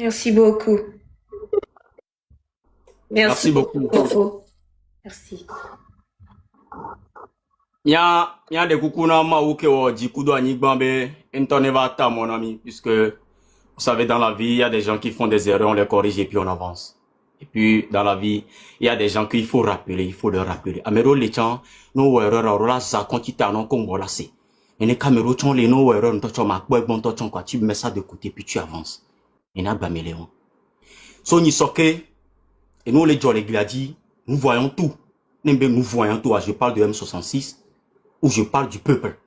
Merci beaucoup. Merci Merci beaucoup. beaucoup. Merci. Il y a des coucous dans ma ou que dit coup d'oigny bambé, ne va ta mon ami, puisque vous savez dans la vie, il y a des gens qui font des erreurs, on les corrige et puis on avance. Et puis dans la vie, il y a des gens qu'il faut rappeler, il faut leur rappeler. Amero les gens, nos erreurs, là ça quand tu t'as non comme voilà c'est. Et les caméras sont les nos erreurs, bon quoi, tu mets ça de côté puis tu avances. Et n'a pas mêlé. So ni soke, et nous les gens les gladies, nous voyons tout. Nous voyons tout. Je parle de M66 ou je parle du peuple.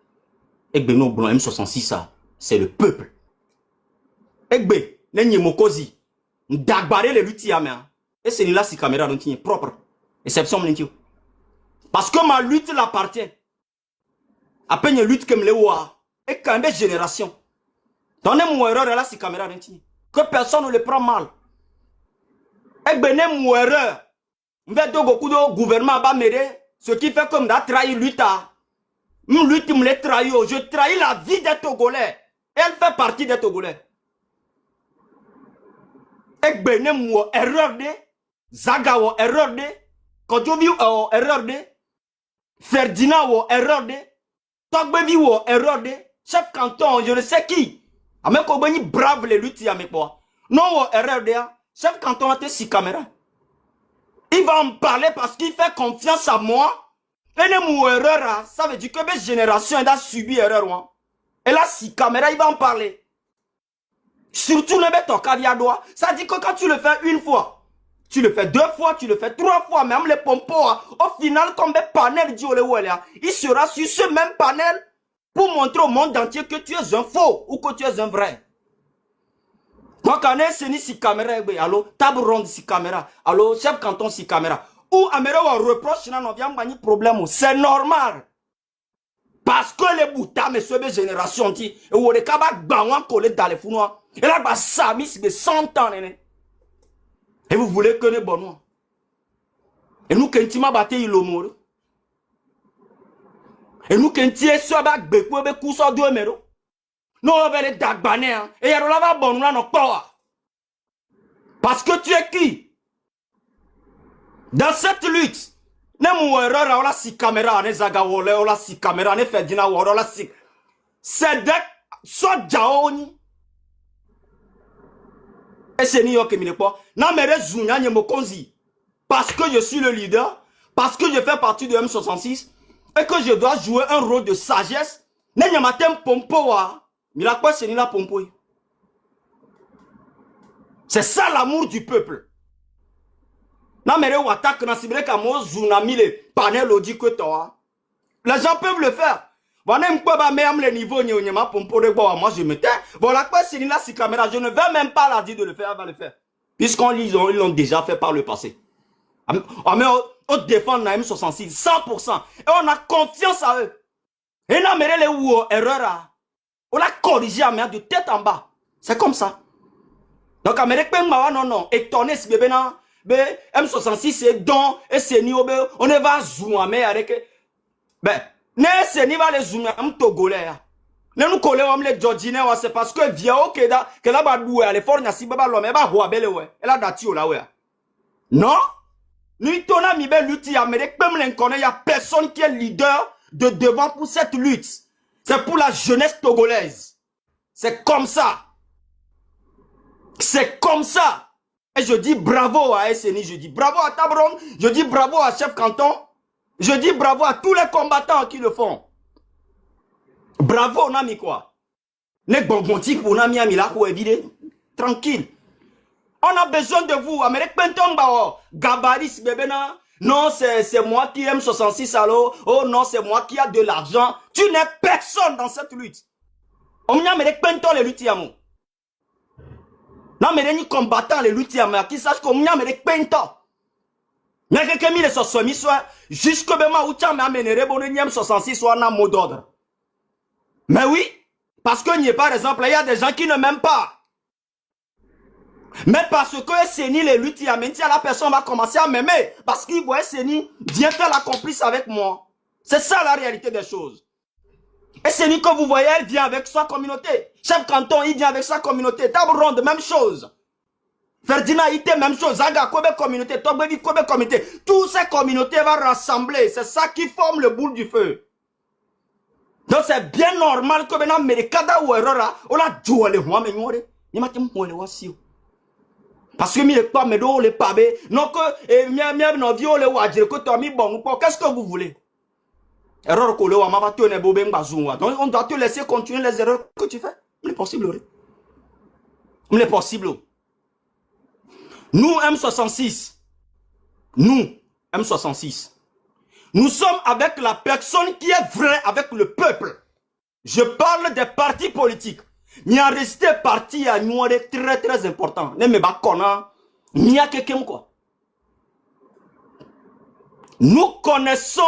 Egbe no blanc M66 ça, c'est le peuple. Egbe, nenye mokozi, ndagbare les lutti amea. Et c'est là si caméra donc est propre. Exception m'lentio. Parce que ma lutte l'appartient. À peine une lutte comme les oua. Et quand des générations. Donnez mon erreur là si caméra donc que personne ne le prend mal. Egbe ne mon erreur. M'vet do beaucoup de gouvernement ba méré, ce qui fait comme da trahi lutte à. Lutte me les trahi, je trahis la vie des Togolais. Elle fait partie des Togolais. Egbe ne mo erreur de Zaga wo erreur de Kodjovi wo erreur de Ferdinand wo erreur de Togbevi wo erreur de chef canton je ne sais qui ame ko bani brave les luttes ya mekwa non wo erreur de chef canton a te si caméra il va en parler parce qu'il fait confiance à moi et ne mo erreur ça veut dire que mes générations a subi erreur et là si caméra il va en parler. Surtout ne mets ton caviar. Ça dit que quand tu le fais une fois, tu le fais deux fois, tu le fais trois fois, même les pompos, au final, comme des panels, il sera sur ce même panel pour montrer au monde entier que tu es un faux ou que tu es un vrai. Quand on est seni si caméra, allo, table ronde si caméra, allo, chef canton si caméra. Ou Améro reproche, non, vient gagner problème, c'est normal. Parce que les boutins, mais ce génération dit, et où les cabas baouan collés dans les founois. Et là, bah, ça, c'est 100 ans, et vous voulez que les bons. Et nous, quand tu m'as battu, il l'homme. Et nous, quand tu es sur la bec, vous avez cousu à 2 méros. Nous, on va les dagbaner, et il y a là, bon, là, non, pas. Parce que tu es qui? Dans cette lutte, ne mouereur, on a si caméra, ne zagawole, on a si caméra, ne Ferdinand, on a si. C'est de soit jaoni. Et c'est New York qui me pas. Non, mais les mokonzi. Parce que je suis le leader, parce que je fais partie de M66, et que je dois jouer un rôle de sagesse. N'est matin pompo wa. Mais la quoi c'est ni la pompo. C'est ça l'amour du peuple. Non, mais les attaques, na sibre kamo zunami les panels audi que toi. Les gens peuvent le faire. Voilà un peu même le niveau moi je me tais. Voilà quoi c'est là si caméra, je ne vais même pas la dire de le faire, elle va le faire. Puisqu'on ils l'ont déjà fait par le passé. On défend la M66 100% et on a confiance à eux. Et là mais les ou erreur on l'a corrigé à de tête en bas. C'est comme ça. Donc Amérique non étonné ce bébé non M66 c'est don et c'est ni on ne va zoomer avec ben ne c'est ni va les zoomer am togolais ne nous coller on les georgien c'est parce que via que là ba doué les fornya si baba lo me ba ho abele ouais et là dati o là ouais non nous tona mi be lutte Amérique même l'inconnu il y a personne qui est leader de devant pour cette lutte. C'est pour la jeunesse togolaise. C'est comme ça. C'est comme ça. Et je dis bravo à SNI, je dis bravo à Tabron, je dis bravo à Chef Canton, je dis bravo à tous les combattants qui le font. Bravo, Nami quoi. Ne bonbonti pour Nami Amila pour éviter. Tranquille. On a besoin de vous. Amérique Penton Bao. Gabaris bébéna. Non, c'est moi qui aime 66 allo. Oh non, c'est moi qui a de l'argent. Tu n'es personne dans cette lutte. On a Amérique Penton les luttes yamou. Non, mais les combattants, les luttes yamou. Qui sachent qu'on a Amérique Penton. Mais quelqu'un mis les 66 soit. Jusque bema ou t'a m'amener bon niam 66 soit en mot d'ordre. Mais oui. Parce que n'y a par exemple, il y a des gens qui ne m'aiment pas. Mais parce que Seni les luttes, la personne va commencer à m'aimer. Parce qu'il voit Seni, viens faire la complice avec moi. C'est ça la réalité des choses. Et Seni, que vous voyez, elle vient avec sa communauté. Chef Canton, il vient avec sa communauté. Table ronde, même chose. Ferdinand Ité, même chose. Zaga, Kobe communauté, Togbevi, Kobe communauté. Toutes ces communautés vont rassembler. C'est ça qui forme le boule du feu. Donc c'est bien normal que maintenant, Merikada ou Erora, on a joué les rois, mais nous, on a joué les rois. Parce que mi pas me do le pabe non que mi no vio le wajire que toi mi bon qu'est-ce que vous voulez erreur ko le wa ma ba to ne bo be ngbazu donc on doit te laisser continuer les erreurs que tu fais il est possible il est possible nous M66 nous M66 nous sommes avec la personne qui est vraie avec le peuple. Je parle des partis politiques. Il y a resté parti à nous très très important. Ne me bat kona, il y a quelqu'un quoi. Nous connaissons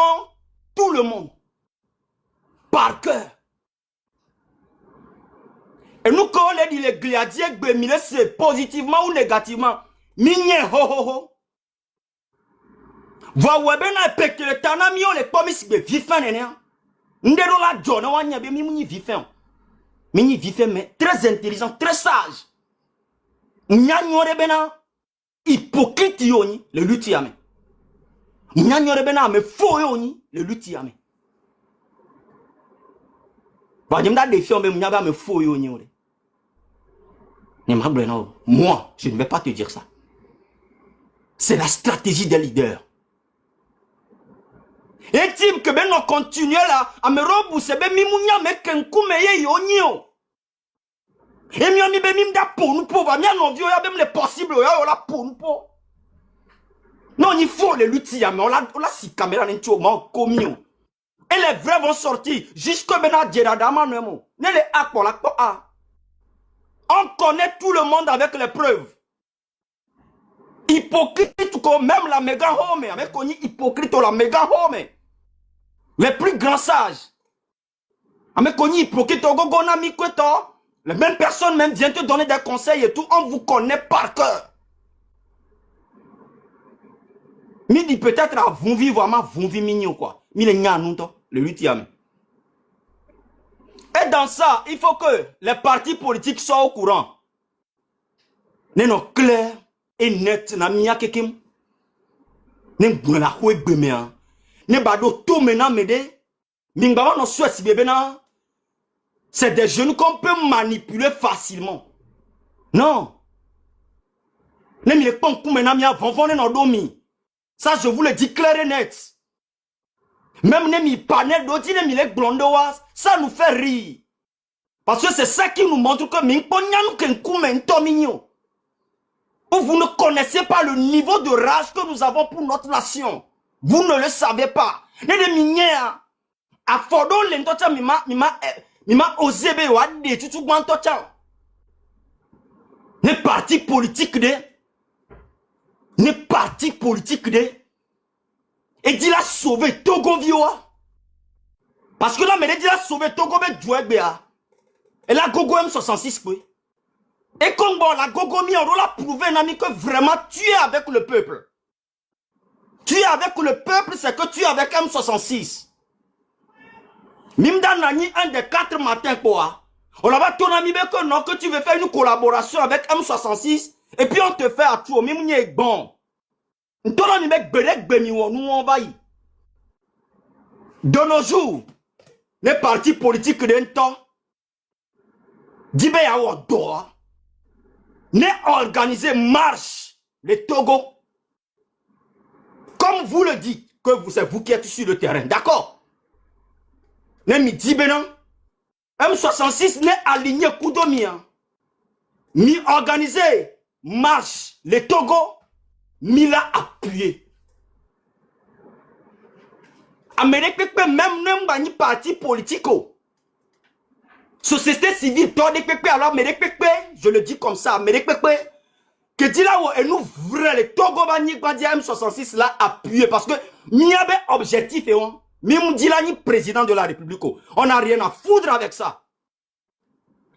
tout le monde par cœur. Et nous connaissons les gladiers, c'est positivement ou négativement. Migné ho ho ho. Voyez bien que le tanami on les commis vifin nénéa. Ndero la jona wanya be mi vifin. Mini vifin mais très intelligent, très sage. Nyanyore bena hypocrite yoni le lutiame. Nyanyore bena me faux yoni le lutiame. Wajimda défiant be mnyaba me faux yoni ore. Moi, je ne vais pas te dire ça. C'est la stratégie des leaders. Et tim que ben on continue là à me rebousser ben mimounya me kenkume ye yonio. Et mi on mi ben mim da pour nous pauvres mi non vieux ya ben les possible ya la pour nous pauvres. Non il faut les lutter mais on la si caméra n'entio man commis. Et les vrais vont sortir jusque bena djeradama nemo. Ne les akpo la a. On connaît tout le monde avec les preuves. Hypocrite comme même la méga home avec connu hypocrite la méga home. Les plus grands sages. Avec connu hypocrite au gogo na mi kweto. Les mêmes personnes même viennent te donner des conseils et tout. On vous connaît par cœur. Mi dit peut-être à vous vivre vraiment vous vivre mignon quoi. Mi le nya nous le lutiame. Et dans ça, il faut que les partis politiques soient au courant. Non clair et net na miya kekim. Ne buna hwe gbemea. Ne bado tout maintenant m'aider. Mingaba no souhaite si bébé na. C'est des jeunes qu'on peut manipuler facilement. Non. Ne mi le pon kou maintenant miya vonvone no domi. Ça je vous le dis clair et net. Même ne mi panel d'odi ne mi le blondoas, ça nous fait rire. Parce que c'est ça qui nous montre que ming ponyan ken kou men tominyo. Vous ne connaissez pas le niveau de rage que nous avons pour notre nation. Vous ne le savez pas. Ne minière. A fodo lentocha mima ozebe wa de tutu gwantocha. Ne parti politique de. Ne parti politique de. Et dit la sauver Togo vioa. Parce que là, mais dit la sauver Togo be djouebea. Et la gogo M66 quoi. Et comme bon, la Gogomi, on l'a prouvé, Nami, que vraiment tu es avec le peuple. Tu es avec le peuple, c'est que tu es avec M66. Mimda Nani, un des 4 matins, quoi. On va ton ami, que non, que tu veux faire une collaboration avec M66, et puis on te fait à tout, Mimni est bon. Ton ami, nous on va y. De nos jours, les partis politiques d'un temps, Dibé Yawo Doha, n'est organisé marche le Togo. Comme vous le dites, que c'est vous qui êtes sur le terrain. D'accord? N'est mi dit benan. M66 n'est aligné Koudomia. Mi organisé marche le Togo. Mi l'a appuyé. Amérique même n'aime pas parti politique. Société civile, toi des pépé, alors je le dis comme ça, que dit là où et nous vrai le Togo bani M66 là appuyé parce que n'y avait objectif et on même dit là ni président de la République, on n'a rien à foutre avec ça.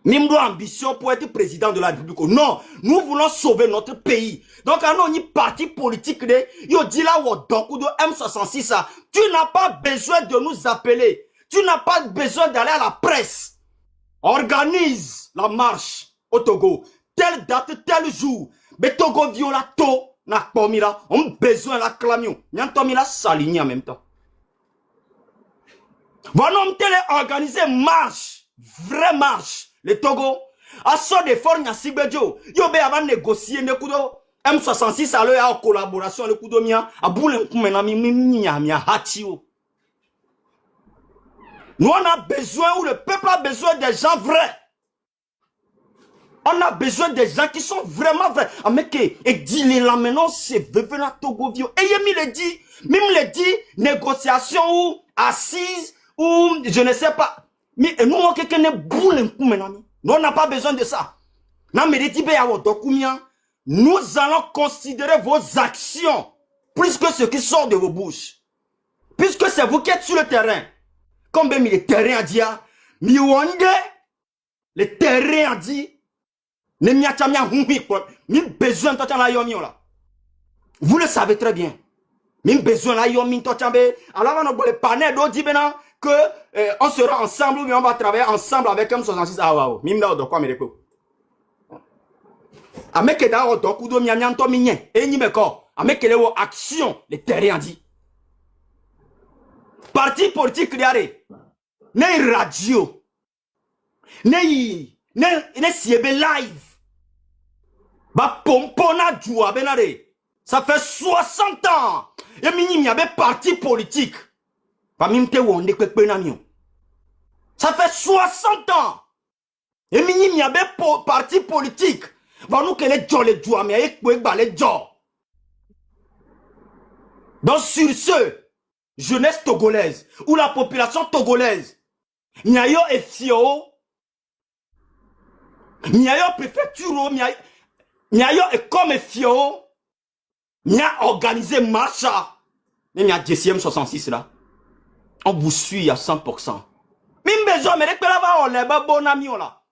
Même ambition pour être président de la République. Non, nous voulons sauver notre pays. Donc on ni parti politique de yo dit là où donc de M66 là, tu n'as pas besoin de nous appeler. Tu n'as pas besoin d'aller à la presse. Organise la marche au Togo. Telle date, tel jour. Betogo viola to. Na pomira. On besoin la clamio. Nyantomila saligny en même temps. Voilà, on télé organiser marche. Vraie marche. Le Togo. A sort de forts n'a sibedjo. Yo be avant négocier ne kudo. M66 a l'heure en collaboration le kudo mia. A boule kumenami mia hatio. Nous on a besoin, ou le peuple a besoin des gens vrais. On a besoin des gens qui sont vraiment vrais. Et dis-les là maintenant, c'est venir Togo vieux. Et il me dit, même le dit, négociation ou assise, ou je ne sais pas. Mais nous, on a quelqu'un de boule. Nous, on n'a pas besoin de ça. Non, mais nous allons considérer vos actions plus que ce qui sort de vos bouches. Puisque c'est vous qui êtes sur le terrain. Comme bien le terrain a dit, le terrain a dit, besoin de vous le savez très bien. Besoin alors on a le panel que on sera ensemble ou on va travailler ensemble avec M66. Ah wow, mim là de quoi me repo. Ameke da o doku do mianyanto minye. E ni meko. Ameke le wo action le terrain dit. Parti politique criare. Ne radio. Ne siebe live. Ba pompona joua benare. Ça fait 60 ans. Et mini mi avait parti politique. Pas même te wonde que penamio. Ça fait 60 ans. Et mini mi avait parti politique. Va nous que les joie les joie mais avec les joie. Donc sur ce, jeunesse togolaise ou la population togolaise, Niayo et Fio, Niayo préfecture, Niayo et comme Fio, Nia organisé marcha. Mais Nia DCM 66 là. On vous suit à 100%. Même besoin, mais on les bon ami là.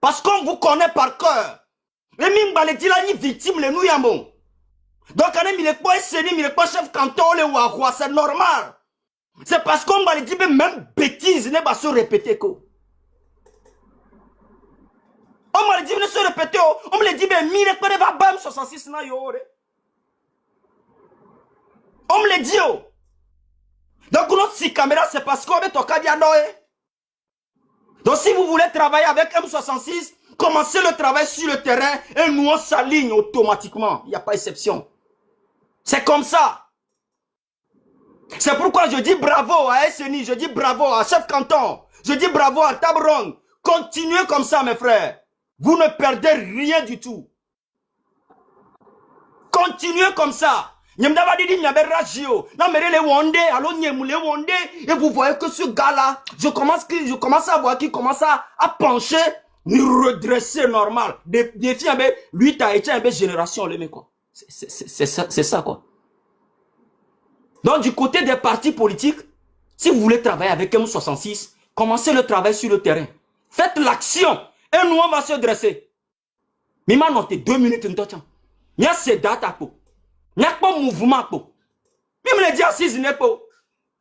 Parce qu'on vous connaît par cœur. Et même les dit là, ni victime, les nous yamon. Donc, il est pas séné, il est pas chef canton, le wahoua, c'est normal. C'est parce qu'on va les dire, même bêtises, ne va se répéter quoi. On m'a dit, ne se répéter, on me dit, mais mire, quoi, va bam 66 na yo. On me le dit, oh. Donc, notre si caméra, c'est parce qu'on met ton cadianoé. Donc, si vous voulez travailler avec M66, commencez le travail sur le terrain et nous, on s'aligne automatiquement. Il n'y a pas exception. C'est comme ça. C'est pourquoi je dis bravo à SNI, je dis bravo à Chef Canton, je dis bravo à Tabron. Continuez comme ça, mes frères. Vous ne perdez rien du tout. Continuez comme ça. Et vous voyez que ce gars-là, je commence à voir qu'il commence à pencher, nous redresser normal. Défi, lui, t'as été une génération, le mec, quoi. C'est ça, quoi. Donc, du côté des partis politiques, si vous voulez travailler avec M66, commencez le travail sur le terrain. Faites l'action. Et nous, on va se dresser. Mais maintenant, 2 minutes, il y a ces dates à quoi. Il n'y a pas de mouvement. Même les diacises n'est pas.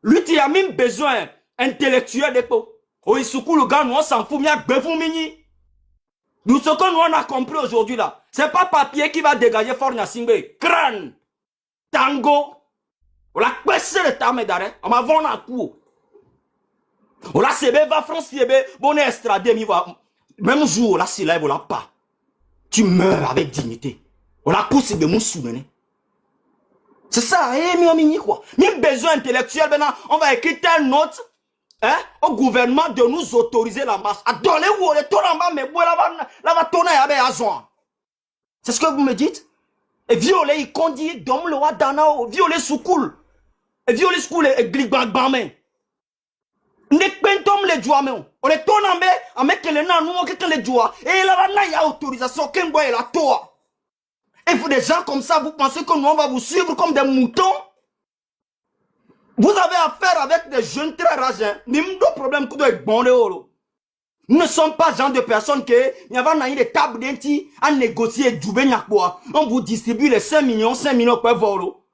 Lui, il a même besoin intellectuel de pas. Oh, il se coule le gars, nous on s'en fout, il y a besoin mini. Nous, ce que nous on a compris aujourd'hui là, c'est pas papier qui va dégager Fort Nassingbe. Crâne, tango, on a passé le temps d'arrêt, on va vendre un coup. On a CB, va France, bon estradé, même jour, là, c'est là, il ne pas. Tu meurs avec dignité. On a poussé de mon souvenir. C'est ça, quoi. Même besoin intellectuel, maintenant, on va écrire une note au gouvernement de nous autoriser la marche. À donner où les tours en bas, mais là va tourner avec Azouan. C'est ce que vous me dites? Et violer, il conduit, dom le roi Danao, violer Soukoul. Et violer Soukoul et Gligbagbamen. Ne pentom les joie, mais on est tourné en bas, à mettre les nains, nous, quelqu'un les joie. Et là, il y a autorisation, qu'un boy est la toi. Et vous, des gens comme ça, vous pensez que nous, on va vous suivre comme des moutons? Vous avez affaire avec des jeunes très rages. Nous avons problème que vous êtes bon. Nous ne sommes pas genre de personnes qui, il y a des tables d'enti à négocier du benyakboa. On vous distribue les 5 millions pour volo.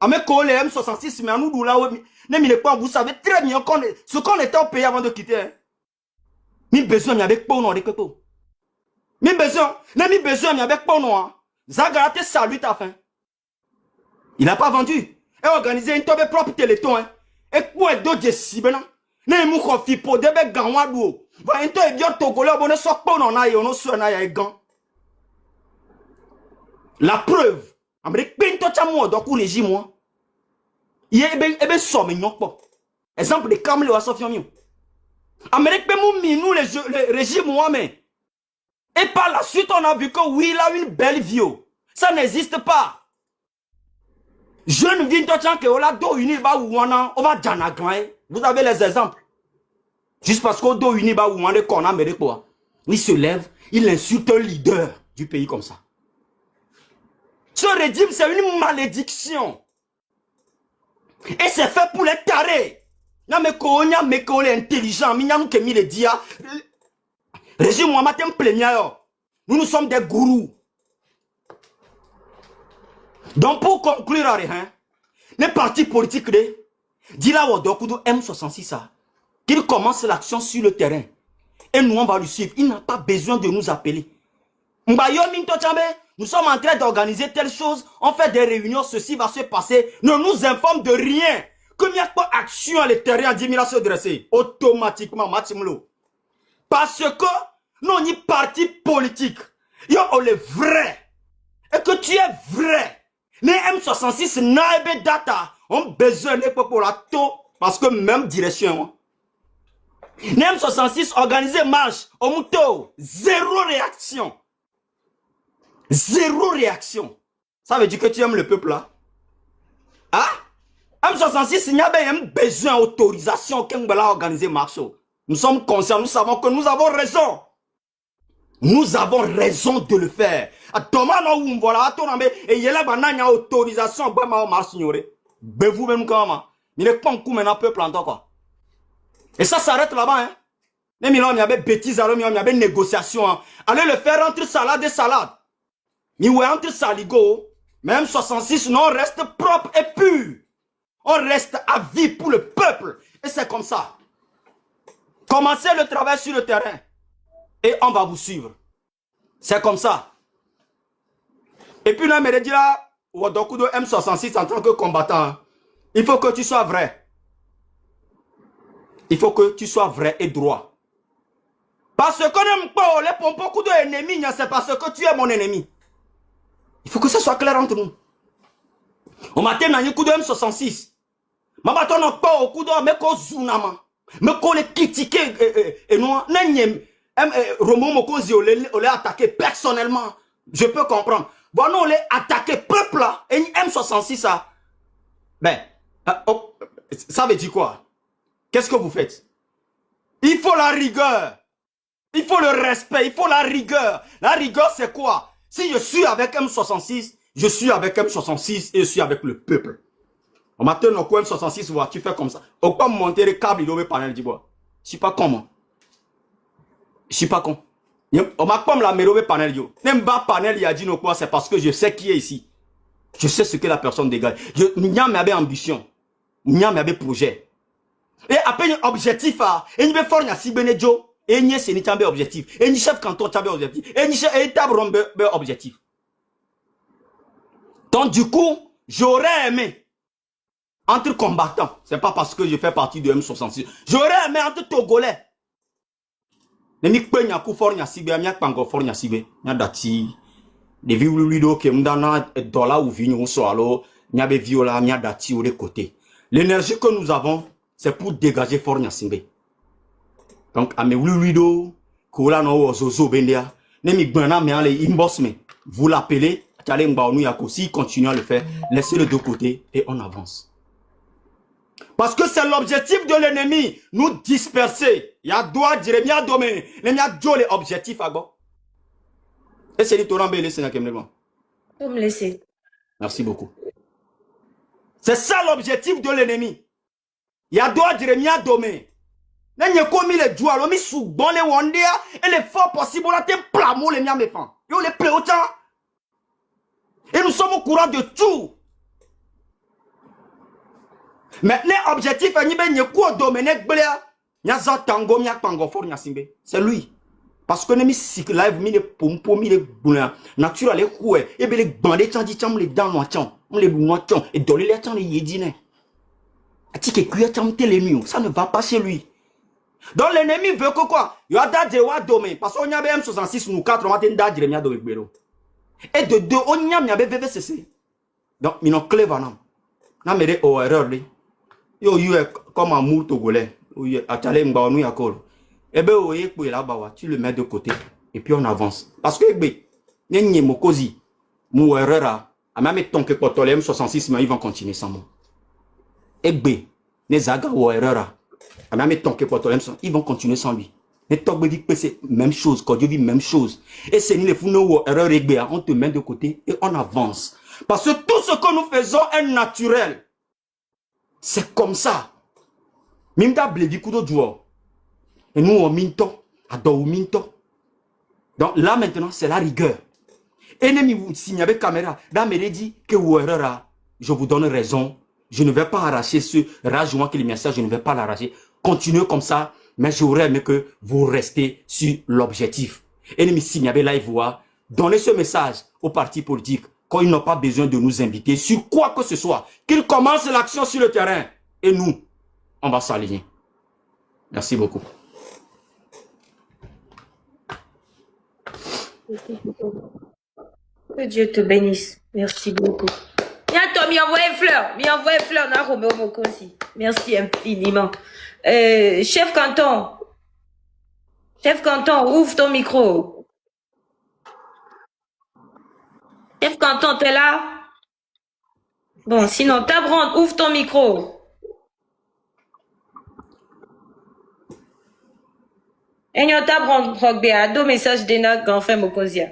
Avec les M66, mais nous, là, vous savez très bien ce qu'on était au pays avant de quitter. Ni besoin, il y avait pas, non, avec pas. Ni besoin, il y avait pas, non. Zagara te salue ta fin. Il n'a pas vendu. Et organisé une tobe propre téléthon. Hein. Et quoi d'autre de si ben ne mou kofi po debe ganwa do. Va into e bio togolais abonné so po non na yo no so na ya gan. La preuve. Amérique pinto chamo do ku régime moi. Ye ebe so me nyokpo. Exemple de Kamle wa Sofian Mio. Amérique pe mou mi nous le régime moi mais. Et par la suite on a vu que oui il a une belle vie. Ça n'existe pas. Jeune vient que on a do uni ba wana on va jana grand. Vous avez les exemples. Juste parce qu'on do uni ba wana qu'on a Amérique quoi. Il se lève, il insulte un leader du pays comme ça. Ce régime, c'est une malédiction. Et c'est fait pour les tarés. N'a me ko les intelligents, minya nous kemi les dia. Régime moi matin plaignant. Nous sommes des gourous. Donc pour conclure hein, les partis politiques de Dila Wodokudo M66 qu'il commence l'action sur le terrain. Et nous on va le suivre. Il n'a pas besoin de nous appeler. Nous sommes en train d'organiser telle chose, on fait des réunions, ceci va se passer. Ne nous informe de rien. Comme il n'y a pas action à l'extérieur, 10 000 à se dresser. Automatiquement, Matimlo. Parce que nous, on est parti politique. Yo, on est vrai. Et que tu es vrai. Les M66, naïbe data, on besoin de pour la taux. Parce que même direction. Les M66 organisé marche, au mouton, zéro réaction. Zéro réaction. Ça veut dire que tu aimes le peuple là. Hein? M66, il y a bien besoin d'autorisation qu'on va organiser marche. Nous sommes conscients, nous savons que nous avons raison. Nous avons raison de le faire. Attends, nous voilà, et il y a là autorisation pour marche ignorée. Ben vous même comment? Il est pas un coup maintenant peuple en quoi. Et ça s'arrête là-bas, hein. Mais il y avait bêtises, il y avait négociation. Allez le faire entre salade et salade. Mais ouais, entre Saligo, même 66, non, on reste propre et pur. On reste à vie pour le peuple. Et c'est comme ça. Commencez le travail sur le terrain. Et on va vous suivre. C'est comme ça. Et puis là, me dit là, Wodokudo M66 en tant que combattant, il faut que tu sois vrai. Il faut que tu sois vrai et droit. Parce qu'on n'aime pas les pompons d'ennemis, c'est parce que tu es mon ennemi. Il faut que ça soit clair entre nous. On matin, on a un coup de M66. Ma bâton n'a pas au coup de mais qu'on zounama. Mais qu'on les critique et nous, Romo Mokozi, on l'a attaqué personnellement. Je peux comprendre. Bon, nous, on l'a attaqué peuple là. Et M66, ça. Ben, ça veut dire quoi? Qu'est-ce que vous faites? Il faut la rigueur. Il faut le respect. Il faut la rigueur. La rigueur, c'est quoi? Si je suis avec M66, je suis avec M66 et je suis avec le peuple. On m'a tenu au coin M66, voilà, tu fais comme ça. On peut monter les câbles, il doit panel du bois. Je suis pas con, moi. Je suis pas con. On m'a comme la mérové panel, yo. N'aime pas panel, il a dit non quoi, c'est parce que je sais qui est ici. Je sais ce que la personne dégage. Il y a mes ambition. Il y a mes projet. Et après, un objectif, et il veut faire un Sibenejo. Et ni c'est ni tambe objectif. Et ni chef canton tambe objectif. Et ni chef état rombe objectif. Donc du coup, j'aurais aimé entre combattants. C'est pas parce que je fais partie de M66. J'aurais aimé entre Togolais. Ne mi kpe nya ku for nya sibe, nya kpango for nya sibe. Nya dati. De vi lulido ke mdana dollar ou vignon so alo, nya be viola, nya dati ou de côté. L'énergie que nous avons, c'est pour dégager for nya sibe. Donc, à mes wido, kola no zozo bendia, ne mi gbana me ale inbox me, vous l'appelez, t'allez m'baonou yako, s'il continue à le faire, laissez-le de côté et on avance. Parce que c'est l'objectif de l'ennemi, nous disperser. Ya doit dire, mia domé, les mia jo les objectifs à bon. Et c'est l'itoran belé, c'est n'a Comme laisser. Merci beaucoup. C'est ça l'objectif de l'ennemi. Ya doit dire, mia domé. N'est commis les joueurs, mis sous bon les wondia et les forts possibles, on a des plamo les miens méfants. Yo les play autant. Et nous sommes au courant de tout. Maintenant, l'objectif est de nous domaine. C'est lui. Parce que nous si live mi les pompo mi les boulins naturel les coups et bien les bandés tandi cham les dents noirs les noirs et donner les temps les yédine. Ati que cuire cham télé mieux ça ne va pas chez lui. Donc l'ennemi veut que quoi? Il y a des wa domé parce qu'on y a M66 nous 4 matin d'adre mi a domé bero. Et de deux on y a mi a VVCC. Donc mi non clé vanam. Na mere o erreur li. Yo comme amour togolais. Oui, à Tchalé Mbaonou Yakol. Eh bien, oui, là-bas, tu le mets de côté et puis on avance. Parce que, il y a Mokozi, mou erreur, à même ton que Potolem 66, mais ils vont continuer sans moi. Eh bien, les agas ou erreur, à même ton que Potolem, ils vont continuer sans lui. Mais toi, c'est même chose, quand Dieu vit même chose. Et c'est les fous, nous, erreur, on te met de côté et on avance. Parce que tout ce que nous faisons est naturel. C'est comme ça. Mimda blevi kudo joueur. Et nous, on minto, adore minto. Donc là, maintenant, c'est la rigueur. Ennemi, s'il y avait caméra, là, me dit que je vous donne raison. Je ne vais pas arracher ce rajouement que les messages, je ne vais pas l'arracher. Continuez comme ça, mais j'aurais aimé que vous restez sur l'objectif. Ennemi, s'il y avait là, il voit, donnez ce message aux partis politiques quand ils n'ont pas besoin de nous inviter sur quoi que ce soit. Qu'ils commencent l'action sur le terrain. Et nous, on va s'aligner. Merci beaucoup. Que Dieu te bénisse. Merci beaucoup. Bientôt, m'y envoie une fleur. M'y envoie une fleur. N'a Roméo Mokosi. Merci infiniment. Chef Canton. Chef Canton, ouvre ton micro. Chef Canton, t'es là? Bon, sinon, Tabrande, ouvre ton micro. Et nous Tabrande, Rogbea, deux messages d'Ena, grand frère Mokosia.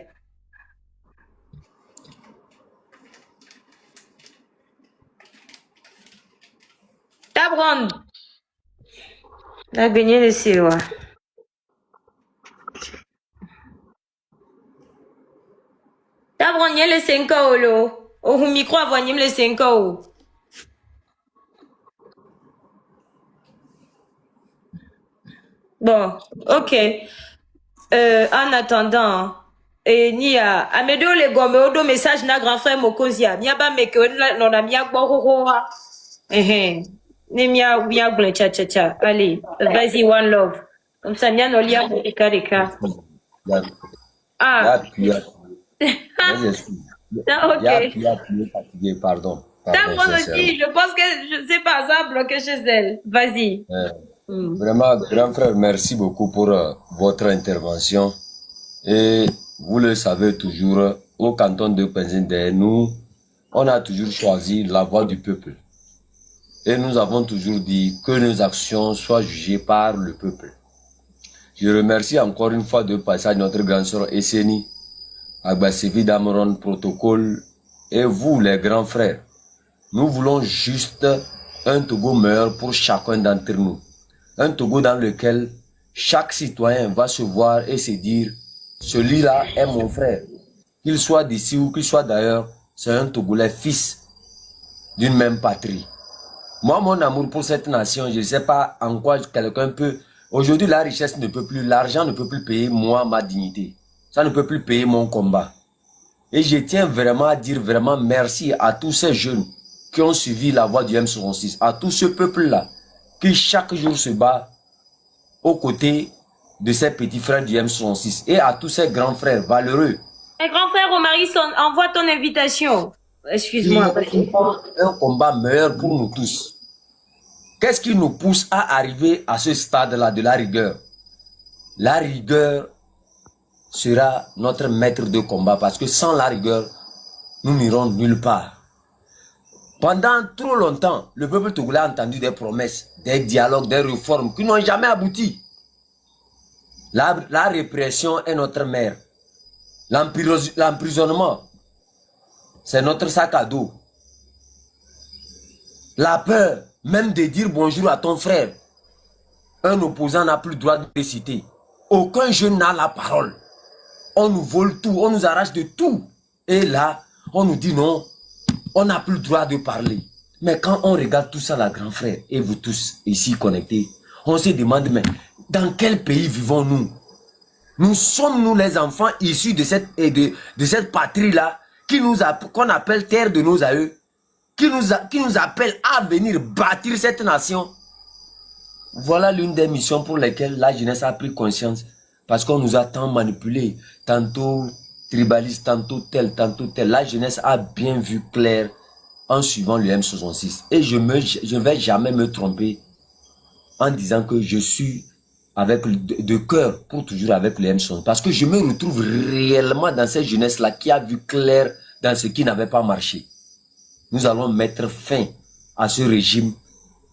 Tabrande. La gagné le Siloa. Tabrande, y'a le 5 ans, lo. Au micro, avoyez le 5 ans. Bon, ok. En attendant, ni à Amedo le gomme au message na grand frère Mokozia. Ni ba meke non na mia gbo ho. Ni mia ble cha cha cha. Allez, vas-y one love. Comme ça mia no lia mo reka. Ah. Ok. Fatigué, pardon. Aussi, je pense que je sais pas ça bloqué chez elle. Vas-y. Vraiment, grand frère, merci beaucoup pour votre intervention. Et vous le savez toujours, au canton de Penzinde, nous, on a toujours choisi la voix du peuple. Et nous avons toujours dit que nos actions soient jugées par le peuple. Je remercie encore une fois de passage notre grande sœur Esseni, Agbasevi Dameron Protocole, et vous les grands frères. Nous voulons juste un Togo meilleur pour chacun d'entre nous. Un Togo dans lequel chaque citoyen va se voir et se dire « Celui-là est mon frère ». Qu'il soit d'ici ou qu'il soit d'ailleurs, c'est un Togolais fils d'une même patrie. Moi, mon amour pour cette nation, je ne sais pas en quoi quelqu'un peut... Aujourd'hui, la richesse ne peut plus, l'argent ne peut plus payer moi, ma dignité. Ça ne peut plus payer mon combat. Et je tiens vraiment à dire vraiment merci à tous ces jeunes qui ont suivi la voie du M66, à tout ce peuple-là, qui chaque jour se bat aux côtés de ces petits frères du M66 et à tous ces grands frères valeureux. Et grand frère Omarison, envoie ton invitation. Excuse-moi. Un combat meilleur pour nous tous. Qu'est-ce qui nous pousse à arriver à ce stade-là de la rigueur? La rigueur sera notre maître de combat parce que sans la rigueur, nous n'irons nulle part. Pendant trop longtemps, le peuple togolais a entendu des promesses, des dialogues, des réformes qui n'ont jamais abouti. La répression est notre mère. L'emprisonnement, c'est notre sac à dos. La peur, même de dire bonjour à ton frère. Un opposant n'a plus le droit de te citer. Aucun jeune n'a la parole. On nous vole tout, on nous arrache de tout. Et là, on nous dit non, on n'a plus le droit de parler. Mais quand on regarde tout ça, la grand frère, et vous tous ici connectés, on se demande, mais dans quel pays vivons-nous? Nous sommes, nous, les enfants issus de cette patrie-là, qu'on appelle terre de nos aïeux, qui nous appelle à venir bâtir cette nation. Voilà l'une des missions pour lesquelles la jeunesse a pris conscience. Parce qu'on nous a tant manipulés, tantôt tribalistes, tantôt tel. La jeunesse a bien vu clair en suivant le M66. Et je ne vais jamais me tromper en disant que je suis avec de cœur pour toujours avec le M66. Parce que je me retrouve réellement dans cette jeunesse-là qui a vu clair dans ce qui n'avait pas marché. Nous allons mettre fin à ce régime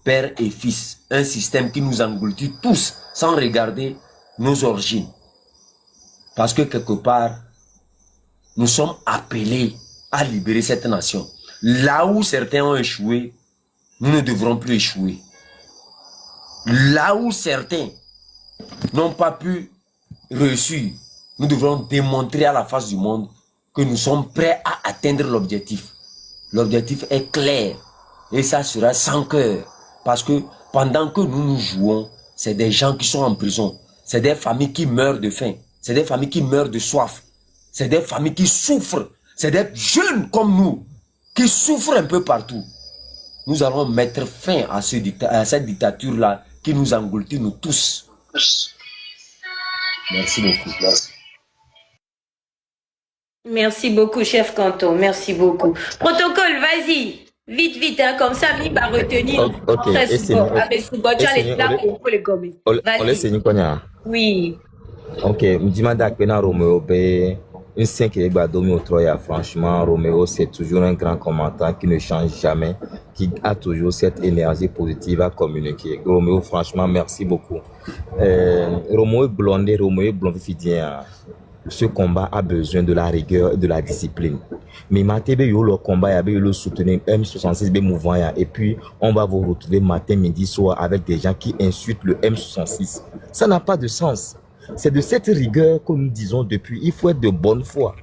père et fils. Un système qui nous engloutit tous sans regarder nos origines. Parce que quelque part, nous sommes appelés à libérer cette nation. Là où certains ont échoué, nous ne devrons plus échouer. Là où certains n'ont pas pu réussir, nous devrons démontrer à la face du monde que nous sommes prêts à atteindre l'objectif. L'objectif est clair et ça sera sans cœur. Parce que pendant que nous jouons, c'est des gens qui sont en prison. C'est des familles qui meurent de faim. C'est des familles qui meurent de soif. C'est des familles qui souffrent. C'est des jeunes comme nous qui souffrent un peu partout. Nous allons mettre fin à cette dictature-là qui nous engloutit, nous tous. Merci beaucoup. Merci beaucoup, chef Canton. Merci beaucoup. Protocole, vas-y. Vite, hein, comme ça, il va retenir. Ok, on laisse une cognard. Oui. Ok, Mdima Dakpena Roméo, une 5 domi au Troya. Franchement, Roméo, c'est toujours un grand commentateur qui ne change jamais, qui a toujours cette énergie positive à communiquer. Roméo, franchement, merci beaucoup. Roméo Blondé, Fidien. Ce combat a besoin de la rigueur et de la discipline. Mais matin, le combat, il y a le soutenir M66 mouvement et puis on va vous retrouver matin, midi, soir avec des gens qui insultent le M66. Ça n'a pas de sens. C'est de cette rigueur que nous disons depuis. Il faut être de bonne foi.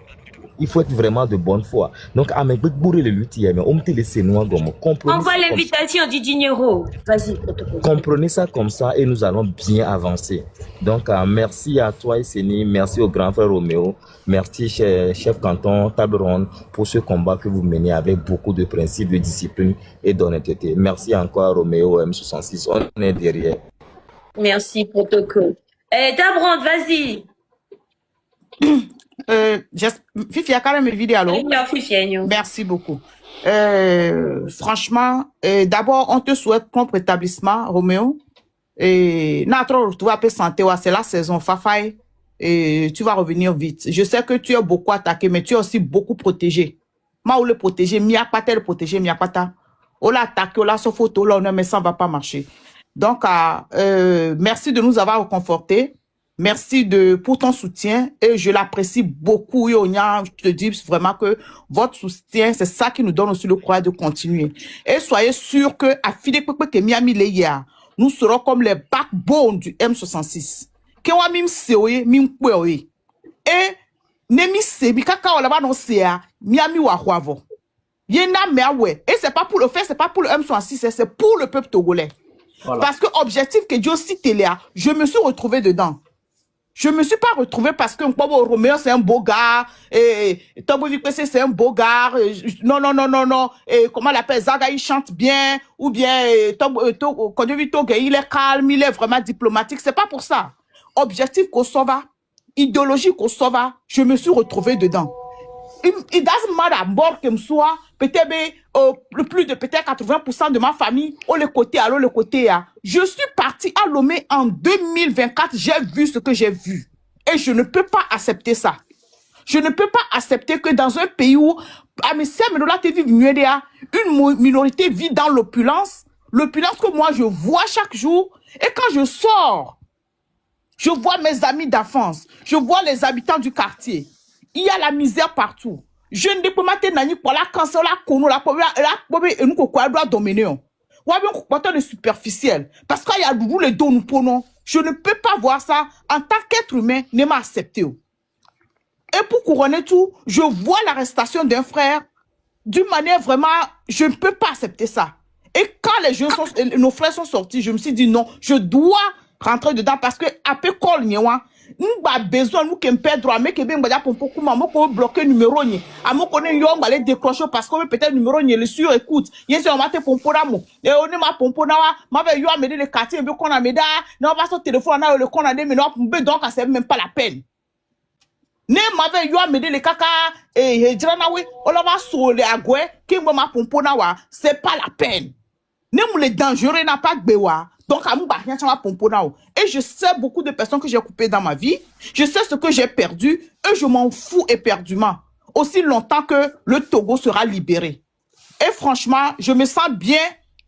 Il faut être vraiment de bonne foi. Donc, à mes bourré le luthier, mais on me laisse nous comprenez. Envoie l'invitation du Dinero. Vas-y, comprenez ça comme ça et nous allons bien avancer. Donc, merci à toi, Esseni. Merci au grand frère Roméo. Merci, chef Canton, table ronde, pour ce combat que vous menez avec beaucoup de principes, de discipline et d'honnêteté. Merci encore, Roméo M66. On est derrière. Merci, protocole. Table ronde, vas-y. Fifi a quand même une vidéo. Merci beaucoup. Franchement, d'abord, on te souhaite prompt rétablissement, Roméo. Et tu vas pas santé, c'est la saison Fafaï. Et tu vas revenir vite. Je sais que tu es beaucoup attaqué, mais tu es aussi beaucoup protégé. Moi, ou le protéger, miapata le protéger, miapata. On l'a attaqué, on l'a sur photo, là, mais ça ne va pas marcher. Donc, merci de nous avoir confortés. Merci pour ton soutien et je l'apprécie beaucoup. Yonia, je te dis vraiment que votre soutien, c'est ça qui nous donne aussi le courage de continuer. Et soyez sûrs que à Fide que Miami Leia, nous serons comme les backbones du M66. Que wa mim seoye, mim kweoye. Et nemi sebi kaka on là-bas non c'est Miami wa huavo. Yena meawe. Et c'est pas pour le fait, c'est pas pour le M66, c'est pour le peuple togolais. Voilà. Parce que objectif que Dieu cite là, je me suis retrouvé dedans. Je me suis pas retrouvé parce que Roméo c'est un beau gars et Tobo Vipese c'est un beau gars. Non. Et comment l'appelle Zaga il chante bien ou bien quand il est calme, il est vraiment diplomatique. C'est pas pour ça. Objectif Kosova, idéologie Kosova, je me suis retrouvé dedans. It doesn't matter mort que me soit peut-être plus de peut-être 80% de ma famille au le côté alors le côté a. Je suis parti à Lomé en 2024, j'ai vu ce que j'ai vu et je ne peux pas accepter ça. Je ne peux pas accepter que dans un pays où une minorité vit dans l'opulence que moi je vois chaque jour et quand je sors, je vois mes amis d'enfance, je vois les habitants du quartier. Il y a la misère partout. Je ne peux pas te pour la cancer, la kono, la pobe, et nous, quoi, doit dominer. Ou bien, de superficiel. Parce qu'il y a le dos, nous prenons. Je ne peux pas voir ça en tant qu'être humain, ne m'a accepté. Et pour couronner tout, je vois l'arrestation d'un frère d'une manière vraiment, je ne peux pas accepter ça. Et quand nos frères sont sortis, je me suis dit non, je dois rentrer dedans parce que après call nyewa nous avons besoin nous qui perdre droit mais que bien bada pour comment moi bloquer numéro ni à moi connaît yo on va les décrocher parce que peut-être numéro ni le sur écoute yesi on va te pompo na mo et on est ma pompo na ma va yo amener le quartier bien qu'on a meda non va son téléphone na le qu'on a des mais non donc ça c'est même pas la peine ne m'avait yo amener le caca et drana oui on va soler à gwe qui moi ma pompo na wa c'est pas la peine ne mou les dangereux n'a pas de bewa. Donc, et je sais beaucoup de personnes que j'ai coupées dans ma vie. Je sais ce que j'ai perdu. Et je m'en fous éperdument. Aussi longtemps que le Togo sera libéré. Et franchement, je me sens bien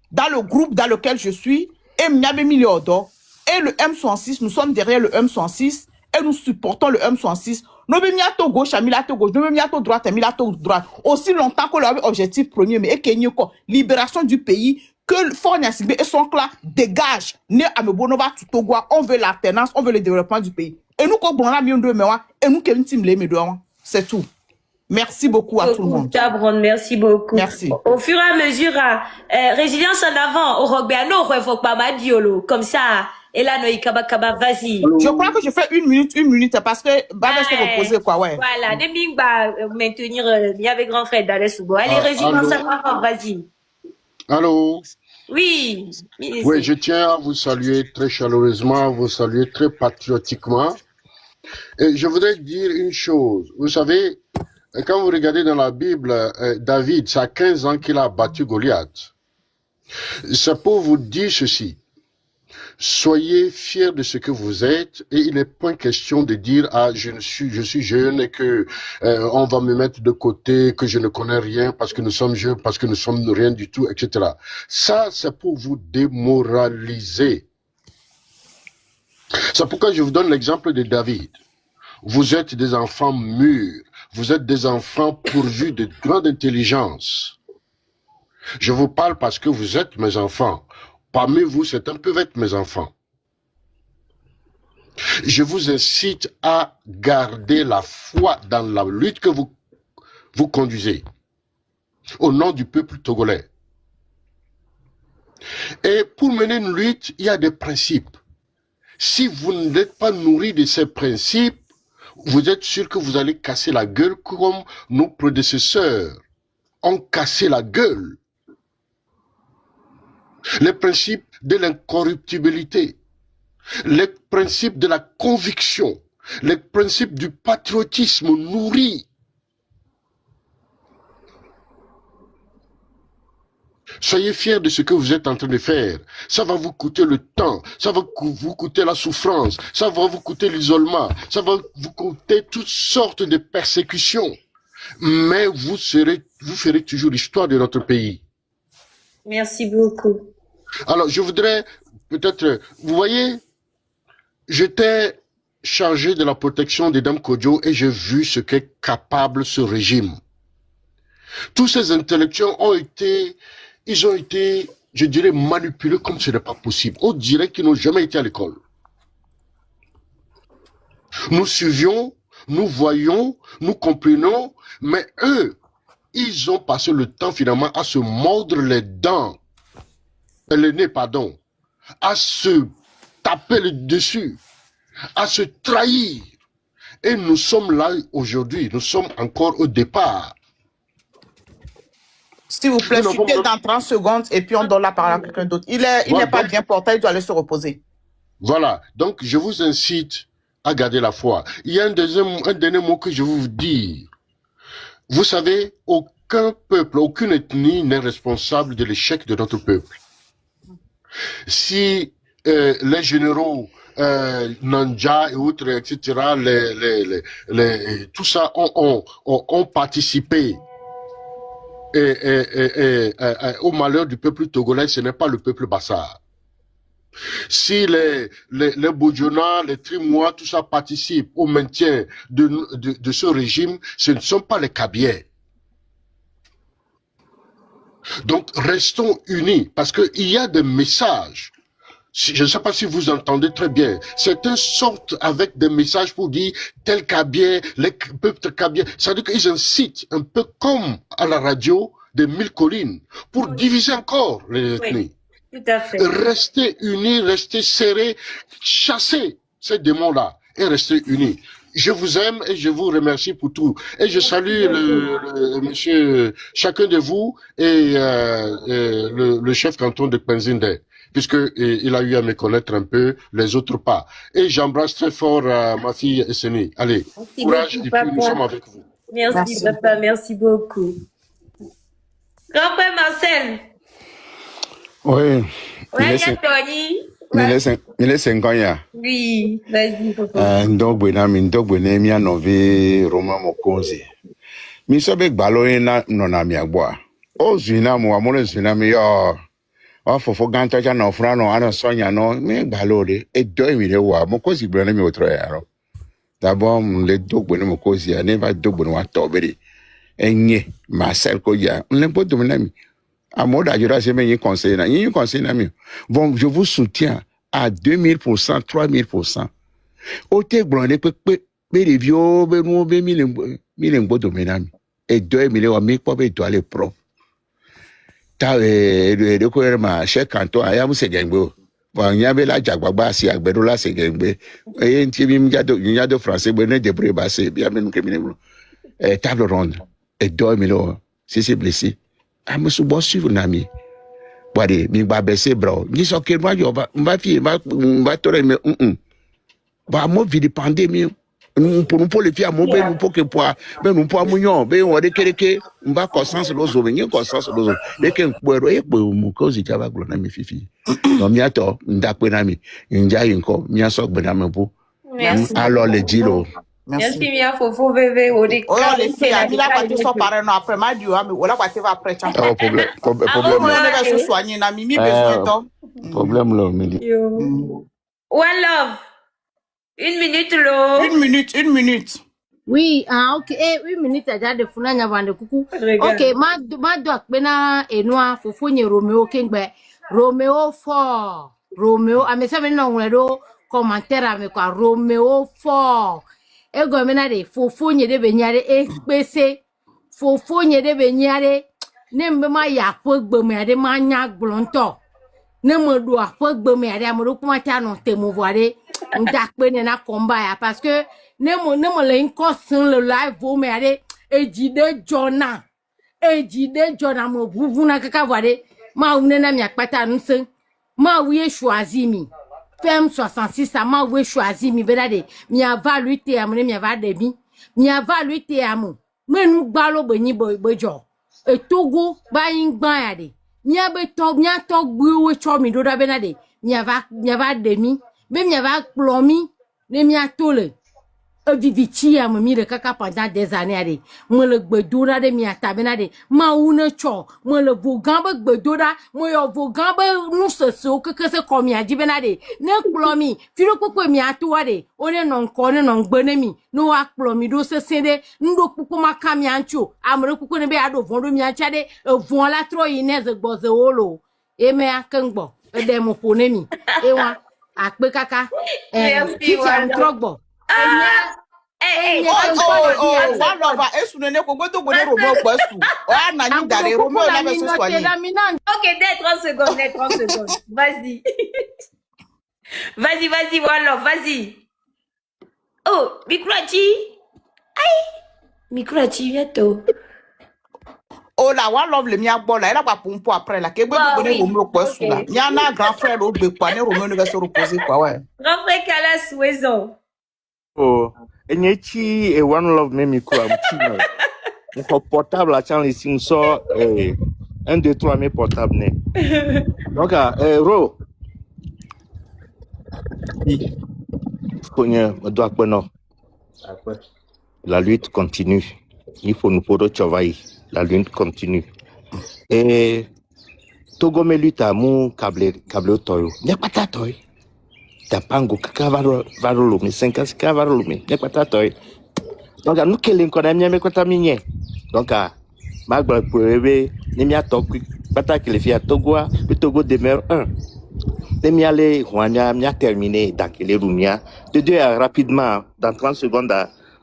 dans le groupe dans lequel je suis. Et Miabe Miliodo. Et le M66, nous sommes derrière le M66. Et nous supportons le M66. Nous sommes à gauche, à Milato gauche. Nous sommes à droite, à Milato droite. Aussi longtemps que l'objectif premier, mais libération du pays. Que le Fort Nyasibé et son clan dégagent. Ne Amebonova Tutogwa, on veut l'alternance, on veut le développement du pays. Et nous, comme on a mis un deux mewa, et nous, qui c'est tout. Merci beaucoup à tout le monde. Chabron, merci beaucoup. Merci. Au fur et à mesure, résilience en avant, au Rogbéano, au Revo Pamadiolo, comme ça, et là, Noïkaba Kaba, vas-y. Je crois que je fais une minute, parce que Baba s'est reposé, quoi, ouais. Voilà, Nemingba, maintenir, il y avait grand frère d'Alès Soubo. Allez, résilience en avant, vas-y. Allô? Oui. Oui, je tiens à vous saluer très chaleureusement, à vous saluer très patriotiquement. Et je voudrais dire une chose. Vous savez, quand vous regardez dans la Bible, David, ça a 15 ans qu'il a battu Goliath. C'est pour vous dire ceci. Soyez fiers de ce que vous êtes et il n'est point question de dire ah je suis jeune et que on va me mettre de côté, que je ne connais rien parce que nous sommes jeunes, parce que nous sommes rien du tout, etc. Ça c'est pour vous démoraliser. C'est pourquoi je vous donne l'exemple de David. Vous êtes des enfants mûrs, vous êtes des enfants pourvus de grande intelligence. Je vous parle parce que vous êtes mes enfants. Parmi vous, certains peuvent être mes enfants. Je vous incite à garder la foi dans la lutte que vous conduisez au nom du peuple togolais. Et pour mener une lutte, il y a des principes. Si vous n'êtes pas nourri de ces principes, vous êtes sûr que vous allez casser la gueule comme nos prédécesseurs ont cassé la gueule. Les principes de l'incorruptibilité, les principes de la conviction, les principes du patriotisme nourri. Soyez fiers de ce que vous êtes en train de faire. Ça va vous coûter le temps, ça va vous coûter la souffrance, ça va vous coûter l'isolement, ça va vous coûter toutes sortes de persécutions. Mais vous ferez toujours l'histoire de notre pays. Merci beaucoup. Alors, je voudrais peut-être, vous voyez, j'étais chargé de la protection des Dame Kodjo et j'ai vu ce qu'est capable ce régime. Tous ces intellectuels ont été, je dirais, manipulés comme ce n'est pas possible. On dirait qu'ils n'ont jamais été à l'école. Nous suivions, nous voyions, nous comprenons, mais eux, ils ont passé le temps finalement à se mordre les dents. Le nez, pardon, à se taper le dessus, à se trahir. Et nous sommes là aujourd'hui, nous sommes encore au départ. S'il vous plaît, citez dans 30 secondes et puis on donne la parole à quelqu'un d'autre. Il n'est pas bien porté, il doit aller se reposer. Voilà, donc je vous incite à garder la foi. Il y a un dernier mot que je veux vous dire. Vous savez, aucun peuple, aucune ethnie n'est responsable de l'échec de notre peuple. Si les généraux Nanja et autres, etc., tout ça ont participé au malheur du peuple togolais, ce n'est pas le peuple Bassar. Si les Bodjona, les Trimois, tout ça participe au maintien de ce régime, ce ne sont pas les Kabyais. Donc, restons unis, parce qu'il y a des messages. Je ne sais pas si vous entendez très bien. Certains sortent avec des messages pour dire tel Kabyais, les peuples Kabyais. C'est-à-dire qu'ils incitent, un peu comme à la radio, des 1000 collines, pour diviser encore les ethnies. Tout à fait. Restez unis, restez serrés, chassez ces démons-là et restez unis. Je vous aime et je vous remercie pour tout. Et je salue monsieur, chacun de vous et le chef canton de Penzinde, puisque il a eu à me connaître un peu, les autres pas. Et j'embrasse très fort ma fille Esseni. Allez, Merci courage beaucoup, et puis nous papa. sommes avec vous. Merci, papa. Merci beaucoup. Grand frère Marcel. Oui. Ouais, il y a Tony. Il est 5 ans, ya. Oui, vas-y, papa. Ndogwe mi anove Roma Mokonzi. Mi sobe gbalo na nona mi agboa. O zwina mu amore zwina mi yo. O fofo ganto cha na ofra no ana sonya no mi gbalo de e do mi de wa Mokonzi gbalo na mi otro ya ro. D'abord le dogwe ni Mokonzi ya ne va dogwe no atobere. Enye Marcel ko ya. On le pote mi na mi. Amoda jura se me yin conseil na mi. Bon, je vous soutiens à 2000%, 3000%. Ote blonde pe review be no be mi le ngbodo me na mi. E do mi le wa mi po be do ale pro. Ta de ko ma che kanto aya mu se gengbo. Bon nya be la jagbagba si agbedo la se gengbe. E nti mi njado français be ne debre ba se bia me nu ke mi ne table ronde. E do mi le si c'est blessé. Amusu bo suivre na mi. Wade mi ba bese bro. Ni so ke ma yo ba ba tore me ba mo vidi pandemie pour le faire mo be nous pour que poa be nous poa munyo be wode kereke mba conscience lozo be ni conscience lozo be ke nkwero e pe mu ko zi jaba glo na mi fifi. No mi ato ndakpe na mi nja yinko mi aso gbe na me bu. Merci. Alors le dilo. Merci, Mia Fofo Bébé. Oh, les filles, il a pas dit son parrain après, m'a dit, mais voilà quoi, tu vas après, tiens. Oh, problème. On va se soigner, n'a mis besoin de Problème là, me dit. One love. 1 minute, lo. 1 minute. Oui, ok. 1 minute, déjà de funa nyavande kuku. Ok, ma doit bena enwa fofonye Romeo kengbe. Romeo fort. Romeo, amesa bena ngwedo commentaire avec quoi Romeo fort. Ego mena de fofonye de benyare ekpese. Fofonye de benyare nembe ma yakwo gbeme ade ma nya glonto. Ne me doit pas gbeme ade amoro kuma ta no temo voire. Ndakpe ne na komba ya parce que ne mo le nko sin le live vo me ade ejide jona mo vuvu na kaka voire ma une na mi akpata nse ma wiye choisi mi femme 66 ça ma wiye choisi mi bedade mi ava lutter amne mi ava debi mi ava lutter amu menu gbalo benyi bojo e togo ba yin gban ya de mi a to gbuwe cho mi do da benade mi ava demi be mi ava plomi ne mi atole viviti ya mi de kaka pendant des années ade mo le gbedora de mi atabena de ma une cho mo le vogan be gbedora mo yo vogan be nu so keke se komi adibena de ne plomi filo koko mi atu ade one non ko ne non gbene mi no wa plomi do se sende ndo koko maka mi ancho amre koko ne be ado vondo mi ancha de von la tro inez gboze olo e me akengbo e de mo ponemi e wa akpe kaka Merci, am trogbo Hey, One lover, est-ce que vous avez donné Romeo Bossou? Oh, Nani Dare, Romeo l'avait se soigné. Ok, dès 30 secondes. Vas-y. Vas-y, One love, vas-y. Oh, Mikrachi. Aïe. Mikrachi, bientôt. Oh là, One love le mia bon là, elle a pas pour après là. Que vous donné Romeo Bossou là. Il y en a un grand frère au Bépoiné, Romeo ne va se reposer quoi, ouais. Grand frère Kalas Ouezon. Oh, enyechi e One Love memi kwa mtino. Mon portable a changé ici on sort 1 2 3 mes portables né. Donc Ro. Connais doit non. La lutte continue. Il faut nous pour travailler. La lutte continue. Et Togo me lutte à mon câble toyo. N'est pas ta toy. Tapango kakavaro lumi 50 kakavaro lumi ne pata toy donc nous kelen ko na mi me kota minye donc magba poebe ne mi atok pata que le fia Togo Togo demeure 1 de mi aller Rwanda mi a terminé dans les rumia de deux rapidement dans 30 secondes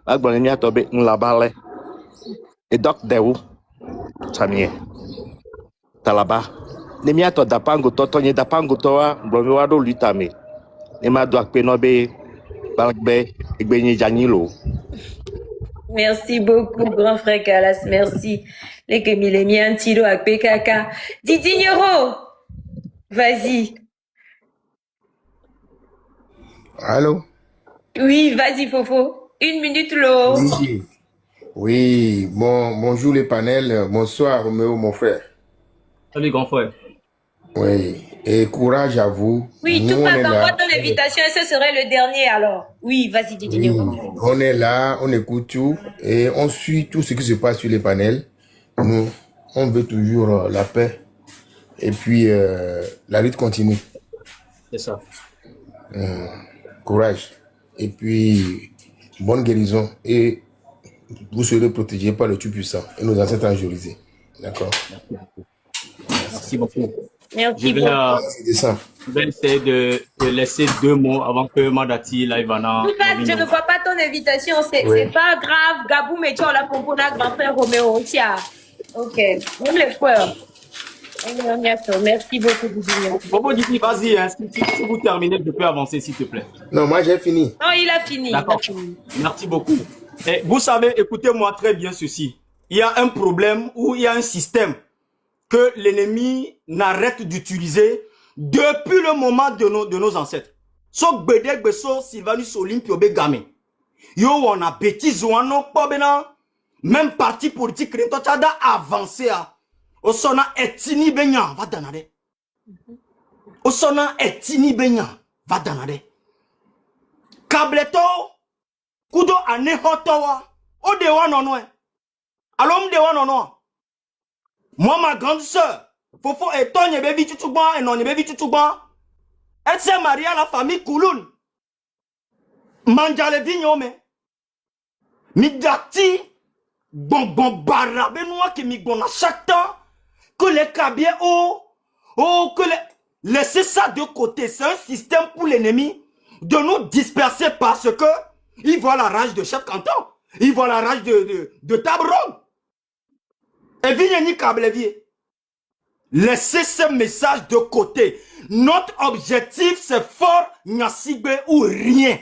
magba ne mi atobe la balle et donc de où ça mi talaba Nemia to dapango to nye dapango to wa mbome wa do lutame. Nema do akpe no be balgbe egbenye janilo. Merci beaucoup, grand frère Kalas. Merci. Les Kémi, les miens, Tilo, à PKK. Didi Nyoro, vas-y. Allô? Oui, vas-y, Fofo. 1 minute, l'eau. Oui. Oui, bonjour les panels. Bonsoir, Roméo, mon frère. Salut, grand frère. Oui, et courage à vous. Oui, Nous, tout on passe est en là. voie ton invitation et ce serait le dernier alors. Oui, vas-y, Didi Oui, Nyoro. on est là, on écoute tout et on suit tout ce qui se passe sur les panels. Nous, on veut toujours la paix et puis la lutte continue. C'est ça. Courage. Et puis, bonne guérison et vous serez protégés par le Tout-Puissant et nos ancêtres angélisés. D'accord? Merci beaucoup. Merci Je vais, beaucoup. C'est ça. je vais essayer de te laisser 2 mots avant que Madati, Laivana. Tout ça, je ne vois pas ton invitation. C'est Oui. pas grave. Gabou, mais tu as la pompona, grand frère Roméo. Tiens. Ok. Même les frères. Merci beaucoup, Didi Nyoro. Bobo Didi, vas-y, hein, si vous terminez, je peux avancer, s'il te plaît. Non, moi j'ai fini. Non, il a fini. D'accord. Merci beaucoup. Et vous savez, écoutez-moi très bien ceci. Il y a un problème ou il y a un système que l'ennemi n'arrête d'utiliser depuis le moment de nos ancêtres. So gbede gbeso Sylvanus Olympio Begame. Yo on a bêtise ou on pas bena. Même parti politique reto tada avancé à. Osona etini benya va danade. Osona etini benya va danade. Kableto kudo ane hotowa. O de wa nono. Alom de wa nono. Moi, ma grande sœur, Fofo et Tony Baby Tutuban et non Baby Tutuban, elle s'est mariée à la famille Kouloun. Manjale Vignome. Midati, bon barra, benoît qui mi bon à chaque temps, que les cabiers que les. Laissez ça de côté, c'est un système pour l'ennemi de nous disperser parce que il voit la rage de chef canton, il voit la rage de Tabron. Et Vigneni Kablevier. Laissez ce message de côté. Notre objectif, c'est fort Nyasigbe ou rien.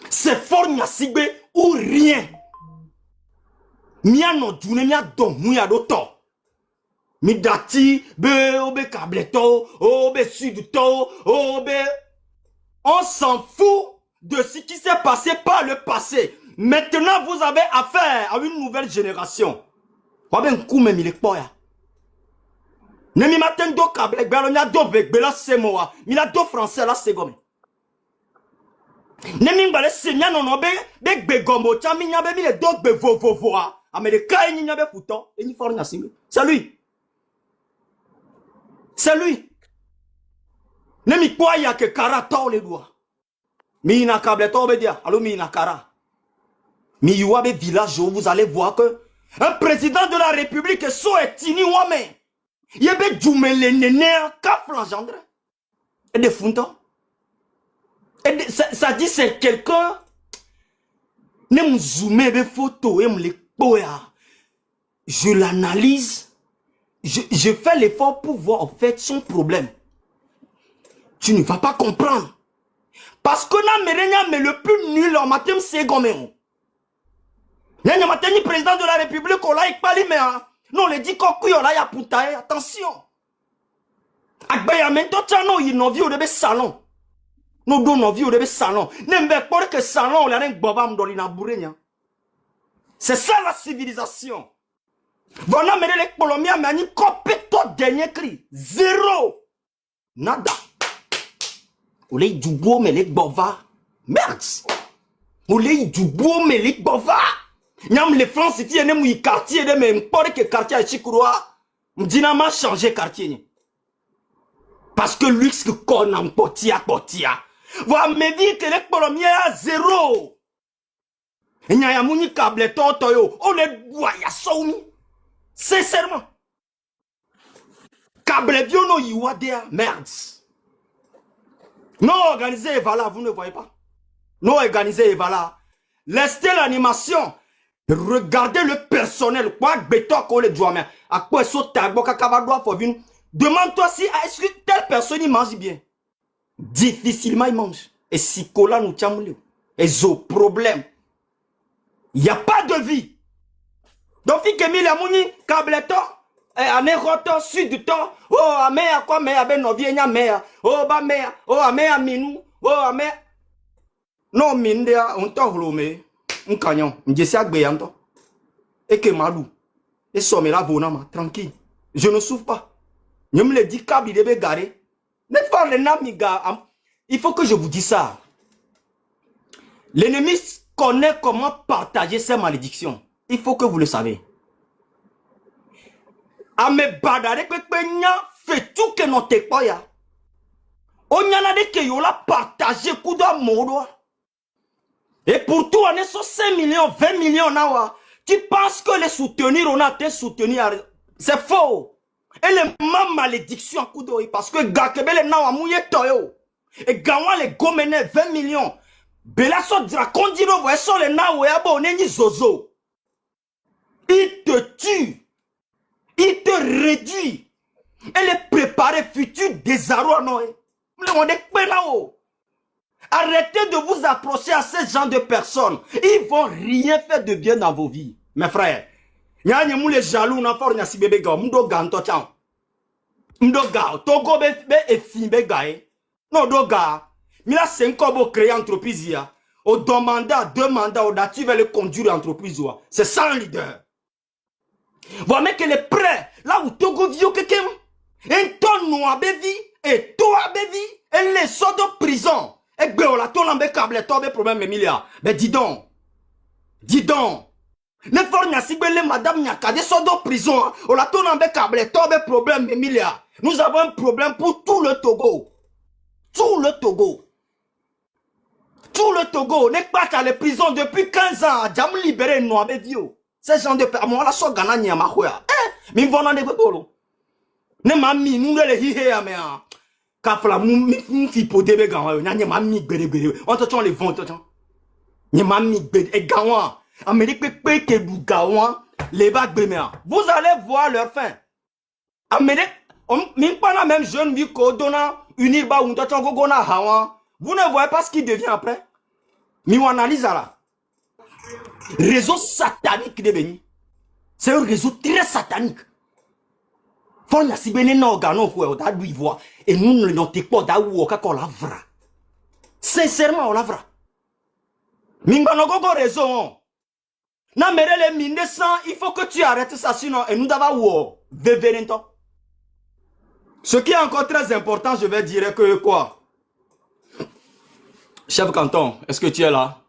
C'est fort Nyasigbe ou rien. Mia no dune mia don mouya doto. Mi dati be obe kableto, obe sudto, obe. On s'en fout de ce qui s'est passé par le passé. Maintenant, vous avez affaire à une nouvelle génération. Waben kume mi lekpoya. Nemi maten do kable gbalo nya do begbela semoa. Mi la do français la segome. Nemi ngale senya nono be gbegomo cha mi nya be mi le do gbe vovovoa. Amerika enya be futon eni for nya single. C'est lui. C'est lui. Nemi kwa ya ke karato le doa. Mi na kable to be dia. Allo mi na kara. Mi yuabe village où vous allez voir que un président de la République est so etini wame. Yebe djoumele nene ka flangendre. Et de fountons. Et ça dit c'est quelqu'un. Ne me zoome be photo et me les poya. Je l'analyse. Je fais l'effort pour voir en fait son problème. Tu ne vas pas comprendre. Parce que na merenya mais le plus nul en matin c'est goméon. N'y a pas président de la République, on l'a pas mais non, les dit qu'on là y a poutaille, attention. Agbeya mento tano il n'en vit au début salon. Nous donnons vie au début salon. N'embe pas que salon on l'a rien bobam dans l'inabouré. C'est ça la civilisation. Voilà mais les Colombiens mais ni compétent dernier cri zéro. Nada. On les du beau mais les bova. Merde. On les du beau mais les bova. Nyam les France qui est mou quartier de même pas que quartier à Chikouroua m'dina m'a changé quartier parce que luxe que qu'on en potia va me dire que les Colombiens à zéro nya ya muni câble toyo on est boya soumi sincèrement câble biono yiwadea merde non organisé voilà vous ne voyez pas non organisé voilà laissez l'animation. Regardez le personnel. Quoi, béton, qu'on les doit, mais à quoi est-ce que demande-toi si est-ce que telle personne il mange bien. Difficilement il mange. Et si Kola nous tient, et ont problème. Il n'y a pas de vie. Donc, il y a la mouni, cableton, ane roto, sud temps, oh, ame a quoi, me a ben no vie, mea, oh, ba mea, oh, ame a minou, oh, ame. Non, minde, on t'a roulé, un canyon, un dessiac béanto. Et que malou, et somme la vonama, tranquille. Je ne souffre pas. Je me le dis, câble, il est garé. Ne pas les namiga. Il faut que je vous dise ça. L'ennemi connaît comment partager ses malédictions. Il faut que vous le savez. Ame badare pekpenya fait tout que non te poya. Onyana de que yola partager kudo modo. Et pour tout, on est sur 5 millions, 20 millions nawa. Tu penses que les soutenir, on a te soutenir. C'est faux. Et les ma malédiction kudo parce que gakebele nawa mouye toyo. Et gawa les gomene 20 millions. Bela so dracondiro voye so le nawa yabo neni zozo. Il te tue. Il te réduit. Elle est préparée futur désarroi. Non. Arrêtez de vous approcher à ce genre de personnes. Ils vont rien faire de bien dans vos vies. Mes frères. Il y a les jaloux. Togo be filmé gaé. Non, doga. Mais là, c'est encore créer entreprise. Au deux mandats, tu vas le conduire l'entreprise. C'est ça un leader. Voilà que les prêts, là où Togo vit quelqu'un, un ton noir bévi, et toi bévi, et les sorts de prison. Et bien, on a ton lambé câble, toi, des problèmes, Emilia. Mais dis donc. Ne faut pas si madame Nyaka, des sorts de prison, on a ton lambé câble, toi, des problèmes, Emilia. Nous avons un problème pour tout le Togo. Tout le Togo n'est pas qu'à la prison depuis 15 ans. J'ai libéré noir bévi. Ces gens de moi la so gana nyama khoya mi vona de bolo ne mami nous le hihe ya me ka fla mu fi po de be gawa nya mami gbere on to les vont to nya mami gbere e gawa Amérique pe ke du gawa les ba gbere vous allez voir leur fin Amérique mi pas la même jeune vie ko dona unir ba un to go na hawa vous ne voyez pas ce qui devient après mi analyse là. Réseau satanique de Béni. C'est un réseau très satanique. Faut la si béné na organo fou da lui voir et nous ne notons pas da ou ka ko la vra. Sincèrement on la vra. Minga no gogo réseau. Na mere les mine sang, il faut que tu arrêtes ça sinon et nous dava wo veverento. Ce qui est encore très important, je vais dire que quoi? Chef canton, est-ce que tu es là?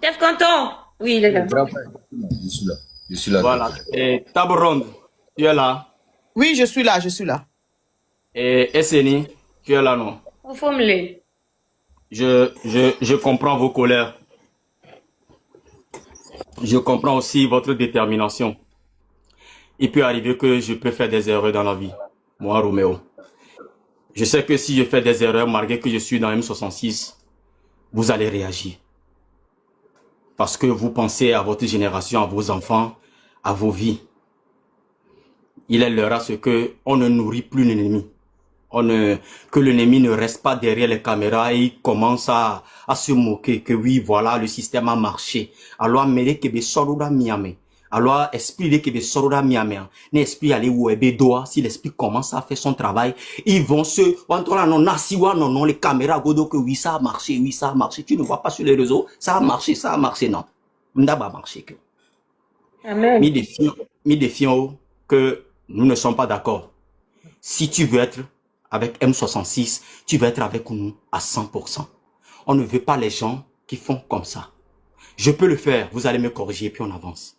Chef canton. Oui, il est là. Je suis là. Je suis là. Voilà. Et Taboronde, tu es là? Oui, je suis là. Et Esseni, tu es là, non? Formulé. Je comprends vos colères. Je comprends aussi votre détermination. Il peut arriver que je peux faire des erreurs dans la vie. Moi, Roméo. Je sais que si je fais des erreurs, malgré que je suis dans M66, vous allez réagir. Parce que vous pensez à votre génération, à vos enfants, à vos vies. Il est l'heure à ce que on ne nourrit plus l'ennemi. Que l'ennemi ne reste pas derrière les caméras et il commence à se moquer que oui, voilà, le système a marché. Alors, mêler que Besoroda Miame. Alors, esprit que Besoroda Miame. L'esprit aller où doa, si l'esprit commence à faire son travail, ils vont se, non, les caméras, godo que oui, ça a marché, oui, ça a marché. Tu ne vois pas sur les réseaux, ça a marché, non. M'daba marché que. Amen. Mi défions que nous ne sommes pas d'accord. Si tu veux être avec M66, tu veux être avec nous à 100%. On ne veut pas les gens qui font comme ça. Je peux le faire, vous allez me corriger, puis on avance.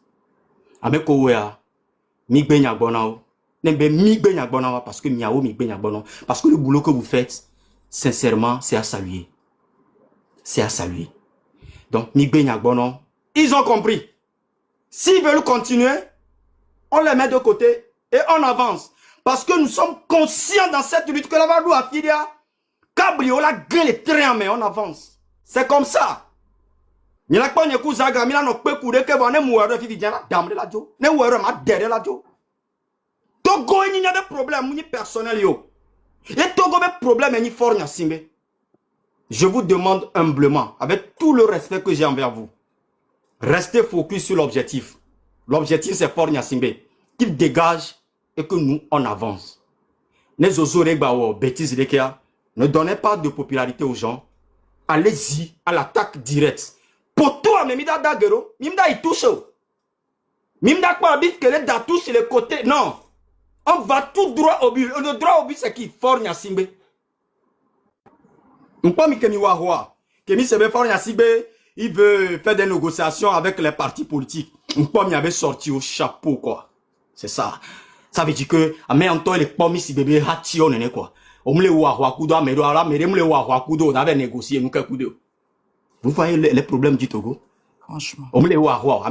Avec Ouéa, parce que miao parce que le boulot que vous faites, sincèrement, c'est à saluer. C'est à saluer. Donc, ils ont compris. S'ils veulent continuer, on les met de côté et on avance. Parce que nous sommes conscients dans cette lutte que la Vadou a filia, Cabriola gagne les trains, mais on avance. C'est comme ça. Mila kwa nyeku zaga mila no kwe kude ke ba ne muwere fi vijana damre la jo. Ne muwere ma dere la jo. Togo ni n'a de problème ni personnel yo. Et Togo be problème ni fort nya simbe. Je vous demande humblement, avec tout le respect que j'ai envers vous, restez focus sur l'objectif. L'objectif c'est fort nya simbe. Qu'il dégage et que nous on avance. Ne zozore ba wo bêtises de kia. Ne donnez pas de popularité aux gens. Allez-y à l'attaque directe. Pour toi, mais Mimda Dagero, Mimda il touche. Mimda quoi habite que les da touche les côtés. Non. On va tout droit au but. Le droit au but, c'est qui? Fort Nyasimbe. On peut me kemi wahwa. Kemi sebe Fort Nyasimbe, il veut faire des négociations avec les partis politiques. On peut m'y avait sorti au chapeau, quoi. C'est ça. Ça veut dire que, mais en temps, les pommes si bébé hati on est quoi. On me le wahwa kudo, mais là, mais me le wahwa kudo, on avait négocié, nous kudo. Vous voyez les problèmes du Togo? Franchement. On me les wahwa.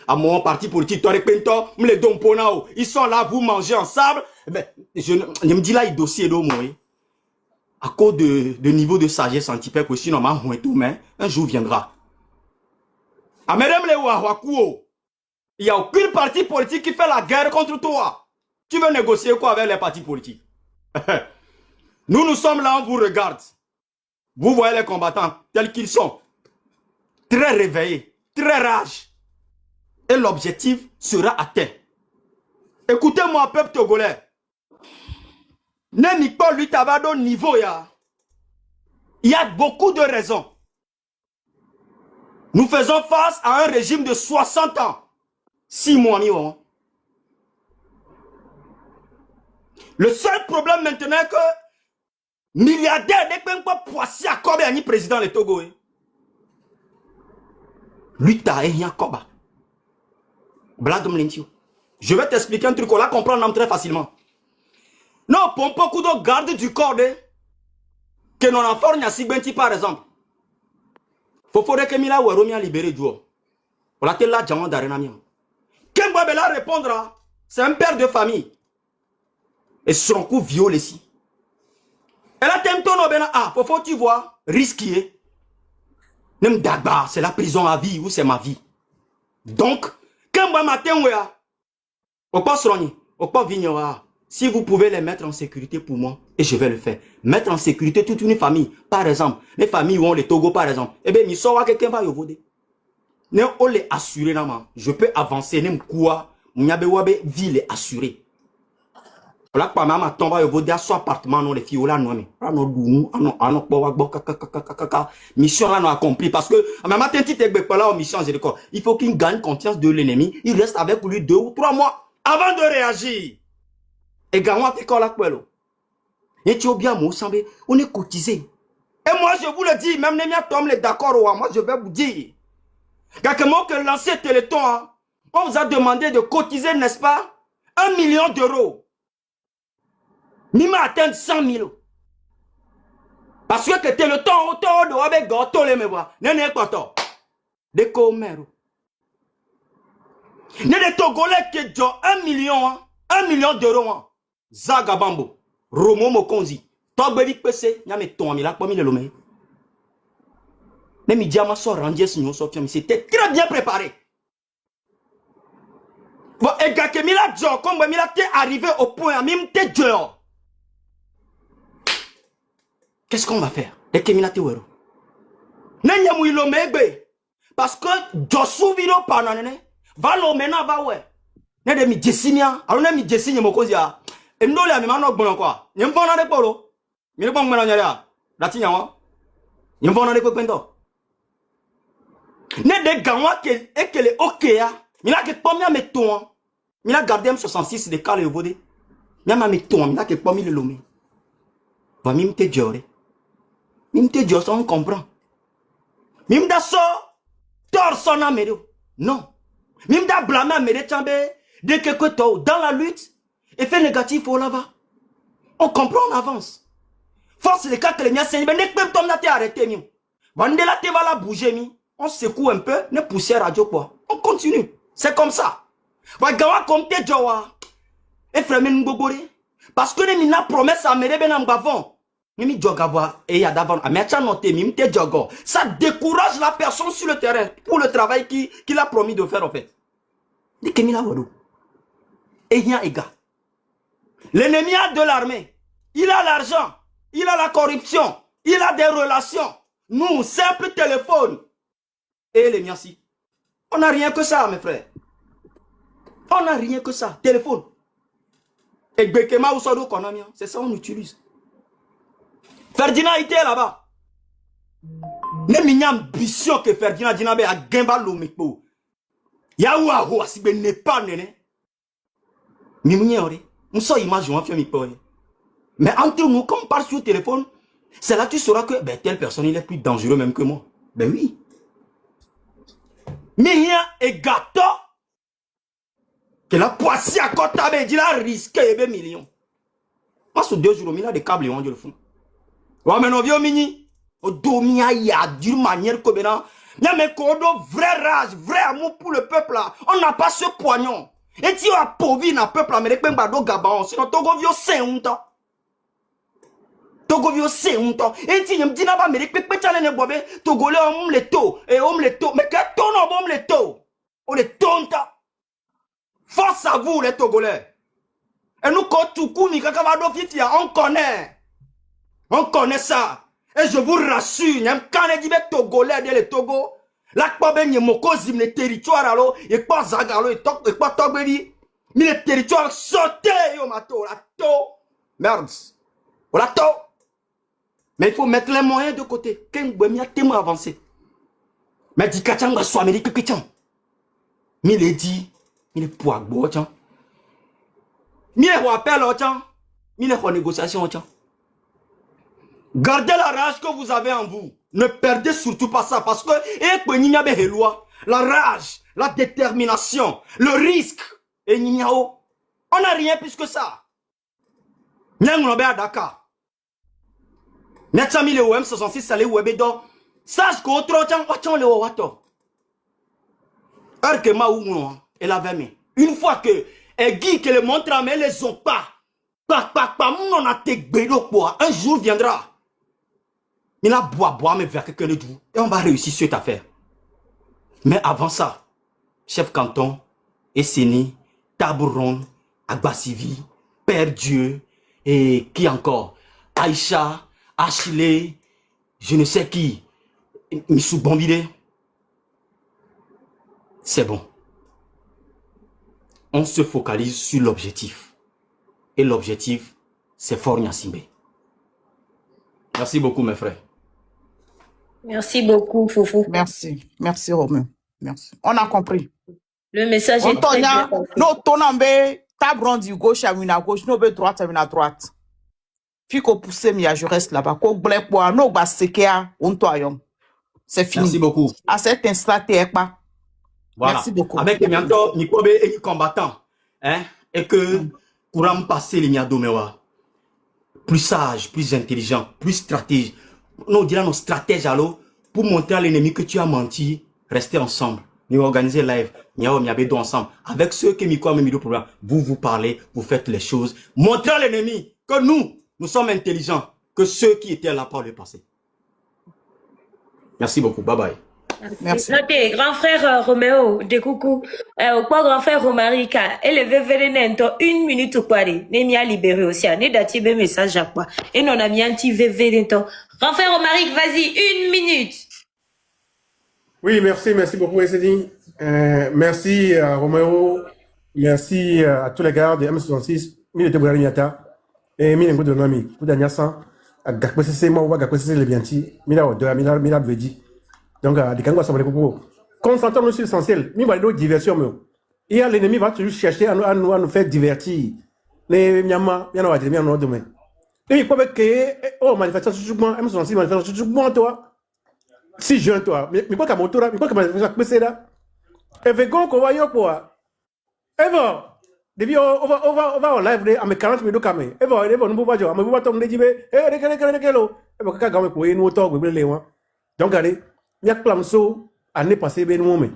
À mon parti politique, toi, les domponao. Ils sont là, vous mangez ensemble. Je me dis là, il dossier d'eau, moi. À cause de niveau de sagesse antipèque aussi, non, mais un jour viendra. Ah, mesdames les wahwa, il n'y a aucun parti politique qui fait la guerre contre toi. Tu veux négocier quoi avec les partis politiques? Nous sommes là, on vous regarde. Vous voyez les combattants tels qu'ils sont. Très réveillés, très rage. Et l'objectif sera atteint. Écoutez-moi, peuple togolais. N'est pas lui tabado niveau ya. Il y a beaucoup de raisons. Nous faisons face à un régime de 60 ans. 6 mois, le seul problème maintenant est que milliardaire de Pempo Poissi à Kobe ni président le Togo. Lui ta rien Koba. Je vais t'expliquer un truc, on la comprendre très facilement. Non, pour beaucoup de garde du corps que non enfant n'y a si benti par exemple. Faut que Mila ou Romia libéré du haut. On l'a tel là jamon d'arena mien. Qu'est-ce que là répondra? C'est un père de famille. Et son coup viole ici. Elle a tenté faut tu vois, risqué. Même d'agba, c'est la prison à vie ou c'est ma vie. Donc, quand moi matin, au pas soigner, au pas vignoir, si vous pouvez les mettre en sécurité pour moi, et je vais le faire. Mettre en sécurité toute une famille, par exemple, les familles où on les Togo, par exemple, eh bien, il sort quelqu'un va y voter. Ne on les assurer, je peux avancer, nem quoi, m'yabewabe, ville assurée. Là, pas maman tombe au bout d'un appartement, non, les filles, là, non, mais, mission là, non, accompli, parce que, maman, mission, il faut qu'il gagne confiance de l'ennemi, il reste avec lui 2 ou 3 mois, avant de réagir. Et gagnant, fait quoi, là, quoi, et tu as bien, moi, on est cotisé. Et moi, je vous le dis, même les miens tombent les d'accord, moi, je vais vous dire, quelqu'un que l'ancien Téléthon, on vous a demandé de cotiser, n'est-ce pas, 1 million d'euros. Mima atteint 100 000. Parce que t'es le temps autour de avec gâteau les me voir. N'est pas toi. De commerce. N'est de Togolais qui ont 1 million d'euros. Zagabambo. Romo Mokonzi. Togbevi PC. N'a me ton ami là. Pas mis le lomé. N'est mi diamant so rangé signon sofiam. C'était très bien préparé. Bon, et gars que mila jo. Comme mila t'es arrivé au point. Mime t'es jo. Qu'est-ce qu'on va faire? Et Keminate Wero. N'enya mouilo megbe. Parce que Josu viro pananene. Va l'omena va ouais. N'ede mi jessimia. Alors ne mi jessimia mokozia. Et nous les amimano bon quoi. N'yem pas na de polo. Mire pas mena nyala. Lati nyawa. N'yem pas na de pendo. N'ede gawa ke ekele okeya. Mila ke pomia meton. Mila gardem 66 de kale obode. Mila meton. Mila ke pomi le lomé. Va mime te jore. Mime te jore, on comprend. Mime da so, tor son améro. Non. Mime da blâme améro chambe, dès que toi, dans la lutte, effet négatif au là-bas. On comprend, on avance. Force les cas que les miens saignent, mais n'est pas comme t'es arrêté, mieux. Bandela te va la bouger, mi. On secoue un peu, ne pousse radio quoi. On continue. C'est comme ça. Va gawa comme te jowa. Et frère, nous bobore. Parce que les mina promesse à améro ben en bavon. Mimi Djogava et Yadavan, Amecha noté, Mimi Djogo. Ça décourage la personne sur le terrain pour le travail qu'il a promis de faire en fait. Dis que Mila Wadou. Et rien égard. L'ennemi a de l'armée. Il a l'argent. Il a la corruption. Il a des relations. Nous, simple téléphone. Et les miens-ci. On n'a rien que ça, mes frères. On n'a rien que ça. Téléphone. Et Bekema ou Sodo Konamia. C'est ça qu'on utilise. Ferdinand était là-bas. Ne m'y ambition que Ferdinand Dinabe a Gemba Lomikpo. Yaoua Hoa si ben n'est pas néné. Mimounyori. Nous sommes image on fait Mikpo. Mais entre nous, comme on parle sur le téléphone, c'est là que tu sauras que ben, telle personne il est plus dangereux même que moi. Ben oui. Mihia et gâteau. Que la poissie à côté il a risqué 20 millions. Moi, sur 2 jours, il a des câbles et on dit le fond. Ouais, mais non, vieux mini. Au domia, il y a d'une manière que maintenant, il y a mes codos, vrai rage, vrai amour pour le peuple là. On n'a pas ce poignon. Et tu as pauvre dans le peuple américain, Gabon, sinon Togo vieux c'est un temps. Togo vieux c'est un temps. Et tu me dis, n'a pas américain, Togolais, on les taux, et on les taux. Mais qu'est-ce qu'on a les taux? On les taux. Force à vous, les Togolais. Et nous, quand tout coup, on connaît. On connaît ça. Et je vous rassure, il y a un canet de Togolais dans le Togo. Là, il y a un territoire, alors, il y a pas Zagalo, il y a pas Togoli. Mais le territoire sauté, yo, mato, la to. Merde. La to. Mais il faut mettre les moyens de côté. Qu'un bohemia tellement avancé. Mais dit Kachang va soit Amérique Kachang. Mais il est dit, il est pour agbo, tiens. Il est pour appel, tiens. Il est pour négociation, tiens. Gardez la rage que vous avez en vous. Ne perdez surtout pas ça. Parce que, la rage, la détermination, le risque, et on n'a rien plus que ça. Nous à Dakar. Nous avons mis le OM66 à l'Ewebedo. Sache contre autant le Wato. Elle avait mis. Une fois que, elle dit que les montres à main les ont pas. On a un jour viendra. Il a bois, mais vers quelqu'un de vous. Et on va réussir cette affaire. Mais avant ça, chef canton, Esseni, Tabouron, Agbasivi, Père Dieu, et qui encore? Aïcha, Achille, je ne sais qui, Missou Bombide. C'est bon. On se focalise sur l'objectif. Et l'objectif, c'est Fort Nyasimbe. Merci beaucoup, mes frères. Merci beaucoup, Foufou. Merci. Merci, Romain. Merci. On a compris. Le message est très bien. Non, tonambe, tabron du gauche à une à gauche, non, droite à une à droite. Puis qu'on pousse, mais je reste là-bas. Qu'on blesse pour un autre, c'est fini. Merci beaucoup. À cet instant, t'es pas. Voilà. Merci beaucoup. Avec les mianto, Nikobe et les combattants, hein, et que, courant passé les miadomewa, plus sage, plus intelligent, plus stratège. Nous dirons nos stratèges alors, pour montrer à l'ennemi que tu as menti, restez ensemble. Nous organisons live, nous ensemble. Avec ceux qui m'y mis le problème, vous parlez, vous faites les choses. Montrez à l'ennemi que nous sommes intelligents, que ceux qui étaient là par le passé. Merci beaucoup, bye bye. Merci. Notez, grand frère Roméo, de coucou, au quoi grand frère Romarika, elle veut venir 1 minute ou quoi, ne m'y a libéré aussi, ne dati be message à quoi, et non a mis un petit venir. Grand frère Romaric, vas-y, 1 minute. Oui, merci beaucoup, Esseni. Merci à Roméo, merci à tous les gars de M66, Mille de Bouraniata, et Mille de Nami, Koudaniasan, à Gakpesese, Mawa Gakpesese Lebianti, Mila Odoa, Mila Vedi. Donc, des Kangoua sont les propos. Concentrons-nous sur l'essentiel. Nous allons diversion. Et l'ennemi va toujours chercher à nous faire divertir. Les Myanmar, il y en a des demain. Et il peut que, oh, manifestation, M66, manifestation, toi. Si jeune, toi. Mais quoi qu'à mon tour, mais quoi qu'à manifestation, là. Et vegan, qu'on va y avoir. Et bon, depuis, on va en live, à mes 40 minutes, quand même. Et bon, nous pouvons voir, nous pouvons tomber, et bon, quand même, pour nous, autant, donc, allez. Il y a plein de choses l'année passée, ben nous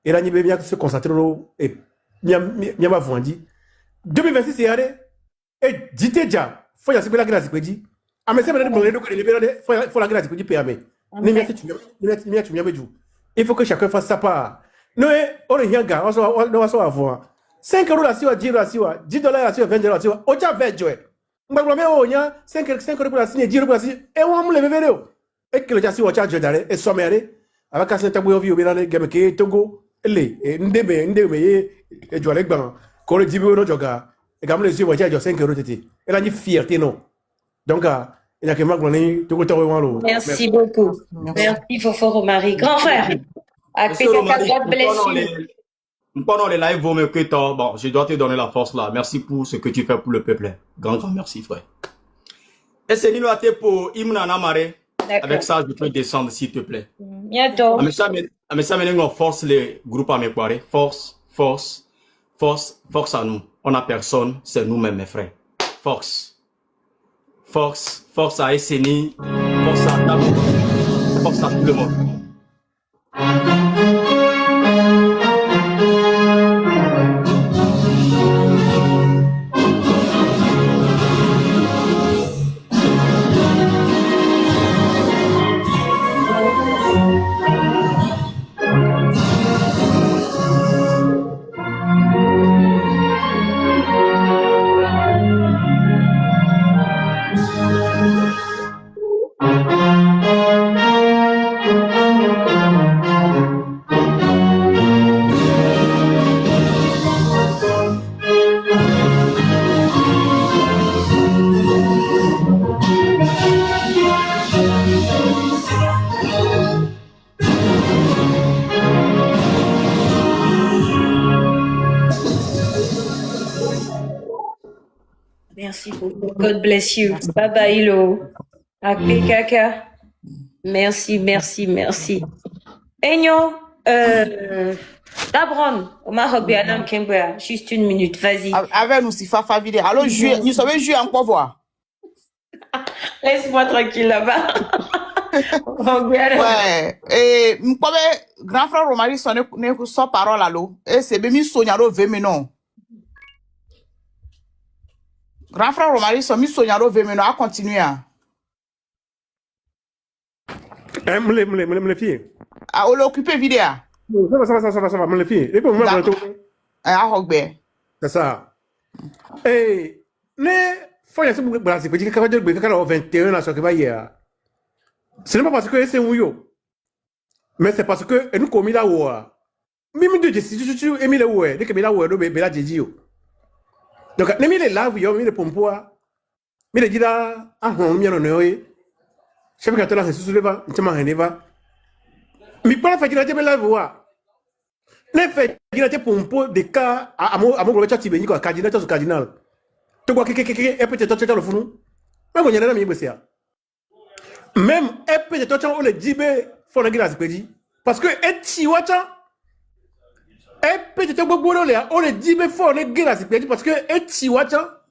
et là il y a se concentrer et il y a vendu 2026 c'est allé et dit déjà faut y a la grâce que dit A me sembra che libérale faut la grâce di PAM. Il faut que chacun fasse sa part. Nous on est yanga, on va avoir 5 euros la siwa, 10 euros la siwa, 10 dollars la siwa, 20 dollars la siwa. O ja vejo e. Mgbagblome o nya 5 euros la siwa, 10 euros la siwa. E won mu le bebere o. E kilo ja siwa cha jodare e somere. Abaka se tagbo ovi obi na game ke Togo. Ele ndebe ye e jwale gban. Ko le dibi no joga. Et comme les yeux, moi, j'ai 5 euros. Et là, il y a fierté, non. Donc, il y a que moi, merci beaucoup. Merci, Fofo Romari. Grand frère. God bless you. Pendant les lives, bon, je dois te donner la force là. Merci pour ce que tu fais pour le peuple. Grand merci, frère. Et c'est l'inoité pour Imna Namare. Avec ça, je peux descendre, s'il te plaît. Bientôt. Mais ça, on force les groupes à me croire. Force à nous. On a personne, c'est nous-mêmes, mes frères. Force à Esseni, force à Tabo, force à tout le monde. Merci beaucoup. God bless you. Bye bye, Ilo. Akpe kaka. Merci. Enyo, Dabron, au Maroc, Bianam Kembea, juste une minute, vas-y. Avec nous, si Fafa Vide. Alors, nous sommes joués encore voir. Laisse-moi tranquille là-bas. Ouais. Et, grand frère Romari, son parole à l'eau. Et c'est bien mis Sognaro 20 minutes. Grand frère Romari, son mis Sognaro 20 minutes. À continuer. Me le fille. Ah, on l'a occupé vidéo. Ça va, me le fille. Et puis, moi, c'est ça. Et, faut y aller pour la sécurité. Quand on a 21 ans, ce n'est pas parce que c'est un yo, mais c'est parce que nous commis la ouah. Même de gestion, Emile oué, dès que Bela oué, Bela Djidjo. Donc, n'est-ce pas là, vous y avez mis le pompoir, mais le dit là, ah, on m'y a donné. Chef de la c'est souleva, tu m'as rien va. Mais pas la fait qu'il a été belle la voix. Ne fait qu'il a été pompo des cas à mon gros chat tibéni quoi, cardinal ou cardinal. Tu vois que peut-être le fou. Mais on y a un ami blessé. Même peut-être on le dit faut la grâce pédi parce que et si wacha peut-être beaucoup on le dit faut la grâce pédi parce que et si wacha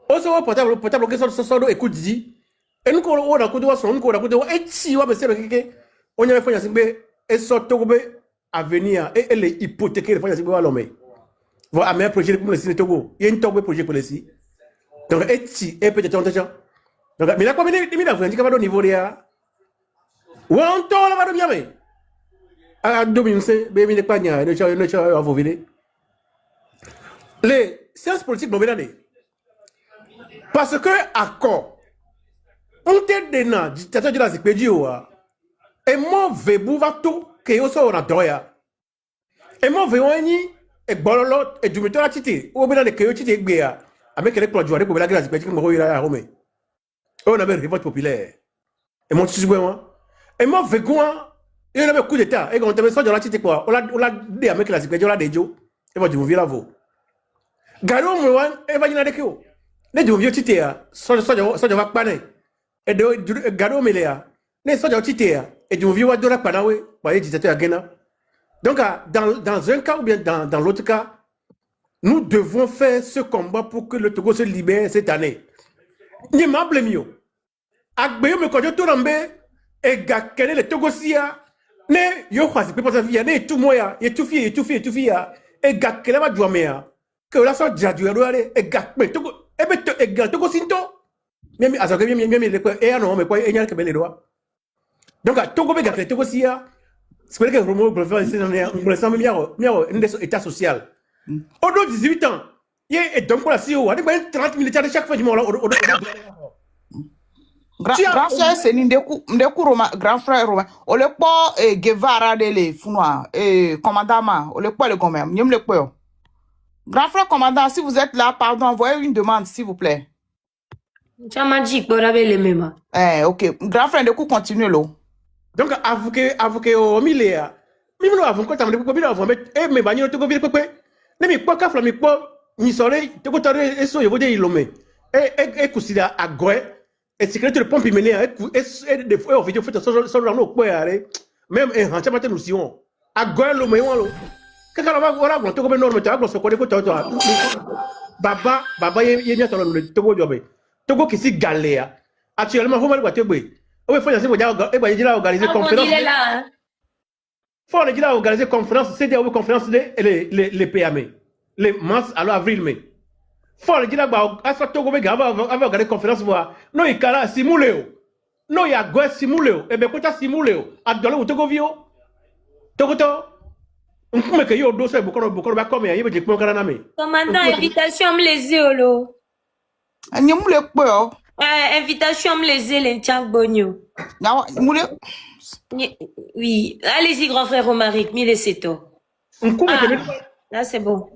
on se voit portable que ça écoute dit et nous on a coup de son on a coup de et si wa c'est que on y a fait yasimbe et sorto à venir et elle est hypothéquée le fait yasimbe à l'homme voilà un meilleur projet pour le Sine Togo il y a une togo projet pour le si donc et si et peut-être on t'attend. Donc, mais là, comme il a fait au niveau de où on tourne là-bas de bien, à dominer, mais il n'est pas bien, le chat à vous vider. Les sciences politiques, non, parce que, accord, on t'aide des nains, dictateur de la Zipédio, et moi, Vebou va tout, que yo so na doya. Et moi, Véoani, et Bololot, et du méthode à titi, ou bien les Kéo titi et Béa, avec les produits pour la grâce, mais tu me reviens à Rome. On avait une révolte populaire. Et mon tissu, et moi, Végoin, il y avait un coup d'état. Et quand on avait ça dans la tête, quoi, on l'a dit à la sécurité, on l'a dit, et moi, je vous viens là, vous. Garo, moi, et va y aller avec vous. Les deux vieux tités, ça de va pas né. Et de Garo, mais là, les soldats de tités, et du vieux de la panawe, par les dictateurs à Guéna. Donc, dans un cas ou bien dans l'autre cas, nous devons faire ce combat pour que le Togo se libère cette année. Ni mable mieux. Agbeyo me kojo to rambe e ga kene le Togo sia ne yo kwasi pe pasa via ne tout moya et tout fie e ga kele ma duamea que la so jadu ero are e ga pe Togo e be to e ga Togo sinto Même à ce que même les quoi et non mais quoi et n'y a que les droits. Donc à Togo be gafle Togo sia c'est que Romo préfère c'est on sent même état social. Au dos 18 ans, et donc là si on a 30 militaires chaque fois du mois Grand frère c'est Ndeku Roma grand frère Roma on le pas Guevara de les funwa commandant ma on le pas le gomme nyem le pas. Grand frère commandant si vous êtes là pardon envoyez une demande s'il vous plaît. Chamaji pour avec les mêmes. OK grand frère Ndeku continue l'eau. Donc avocat au milieu même nous avons quand on peut bien avant et mais banyo to go bien quoi ne mi quoi ka fla mi quoi ni sore to go tare eso yevo de ilome e kusida agoe et secret de pompe mené et des fois vidéo fait sur no quoi même un hancha matin nous sion agoe lo me won lo kaka la va ora to go be norme ta go so ko de ko to baba ye mi atolo le to go jobe to go kisi galea actuellement faut mal quoi te gbe o be fanya se bo ja e ba jira organiser conférence il est là. Faut les gens organiser conférence, CDAO conférence les PME, les mars alors avril-mai. Faut les gens à ce Togo va organiser conférence voir. Non il kala simuléo. Non il y a go simuléo. Et bien quand tu simuléo, à dans le Togo vio. Togo to. On peut que yo dossier beaucoup ba comme y a des kana na me. Commandant invitation me les yolo. Nyem le pas. Invitation me les les tchang bonyo. Oui, allez-y, grand frère Romaric, mille c'est tout. Là, c'est bon.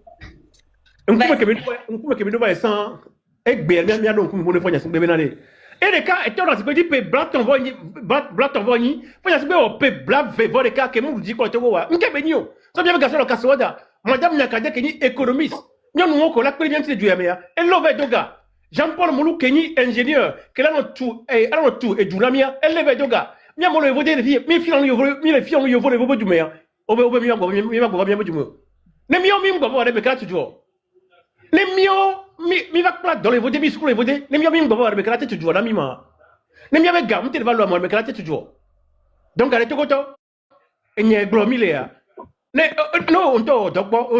On peut que nous va sans egber bien donc on ne fait pas et les cas étant dans ce que dit blanc envoyé faut y a pe blanc veut les cas que nous dit quoi to wa on benio ça bien gasser le kasoda madame Nyakade Kenyi économiste nous nous ko la pe bien c'est du yamea et love doga Jean-Paul Moulou Kenyi ingénieur que là tout et Duramia elle leve doga mi amolo evo de vie mi filan yo mi le filan yo vole bobo du meya obe mi go bien du mo ne mi go voir be kala toujours ne mi va plat dans les vodes mi sur les vodes ne mi go voir be kala toujours na mi ma ne mi avec gam te va lo mo be kala toujours donc arrête ko to enye glo mi le ya ne no on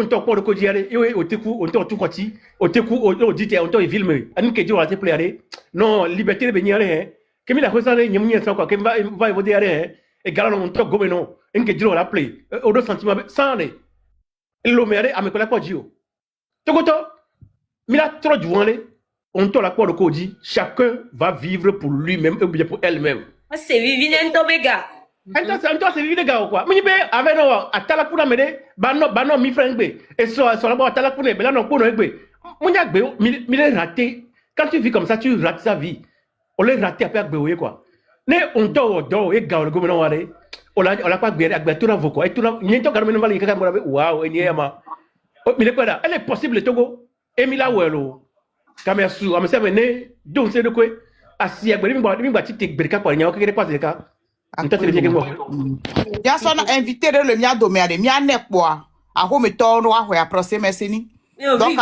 to ko ko diare yo o teku on to tout kwati o teku o dite on to e filmer an ke jo ate play non liberté be nyare que mi la cosa ne nyamnya sa quoi que va évoluer derrière et galano on to gomeno en que diro la play au deux sentiments sans ne lo mere a me kola ko dio to goto mi la trop douane on to la ko ko dit chacun va vivre pour lui-même ou bien pour elle-même c'est vivine tobega Anto c'est vivre gars quoi mi be avec no atala kuna mede ba no mi friend be et so la bo atala kuna be la no ko no egbe mo nya gbe mi le raté quand tu vis comme ça tu rates sa vie. On les raté après Agbeoye quoi. Ne on do et gars le gouvernement wale. On l'a pas gbéré Agbe tout l'avocat et tout la ni to garme mbali kaka mo waouh et niema. Mi le quoi elle est possible Togo et mi la welo. Kamersu am se ne donc c'est de quoi asi Agbe mi ba ti te gbéré quoi nya o keke pas de ka. Nta te fieke mo. Ya so na invité le mia do me mia nekpo a ho me to no ahwe aprose meseni. Donc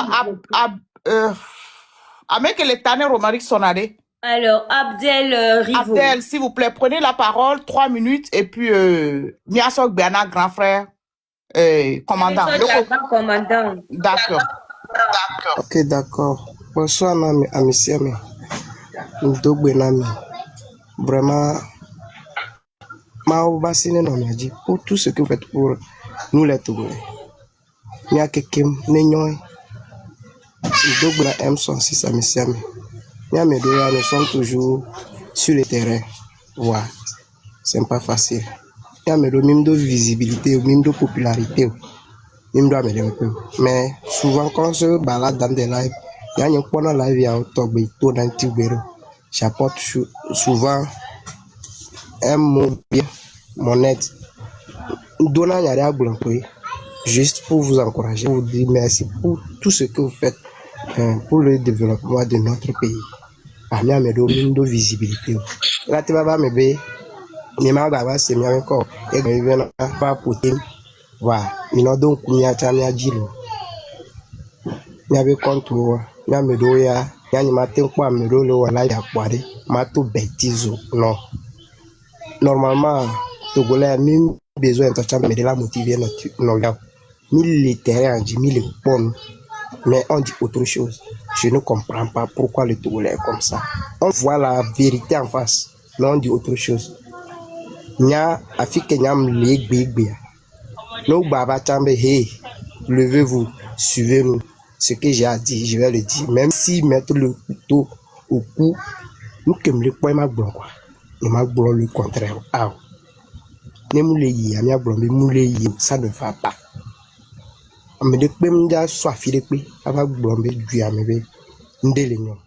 à mec le tane Romaric sonade. Alors, Abdel Rivo. Abdel, s'il vous plaît, prenez la parole, 3 minutes, et puis Miasok Bernard, grand frère, commandant. Commandant. D'accord. Ok, d'accord. Bonsoir, Amissiami. Ndogbenami. Vraiment, Maobasine non m'a dit pour tout ce que vous faites pour nous les Togolais. Mia Kekim, Nenyoy. Ndogben M106 Amissiami. Mes deux nous sommes toujours sur le terrain. Ouais, c'est pas facile. Mes deux même de visibilité, même de popularité, même de un peu. Mais souvent quand on se balade dans des lives, il y a un point dans live, il y a un tobe, tout dans le tibéro. J'apporte souvent un mot bien, mon aide. Donnant y a rien juste pour vous encourager, vous dire merci pour tout ce que vous faites pour le développement de notre pays. Amia me do mindo visibilité la te baba me be ni ma baba se mi encore e me be na pa putin wa mi no don kunya ta mi ajilo mi abe kontu mi me do ya ni ma te kwa me do lo wala ya kwade ma to bêtise non normalement Togolais même besoin de me de la motiver no ya militaire en 1000 pon mais on dit autre chose. Je ne comprends pas pourquoi le Togolais est comme ça. On voit la vérité en face, mais on dit autre chose. Nya afike nyam legbe. Nous baba chambe hey, levez-vous, suivez-nous. Ce que j'ai à dire, je vais le dire. Même si mettre le couteau au cou, nous que me le point ma blanc quoi. Et ma blanc le contraire. Ah. Ne moule yi, amia blanc me moule yi, ça ne va pas. Mais de quoi me soit filé quoi, avec blanc me du amebe, ndele nyom.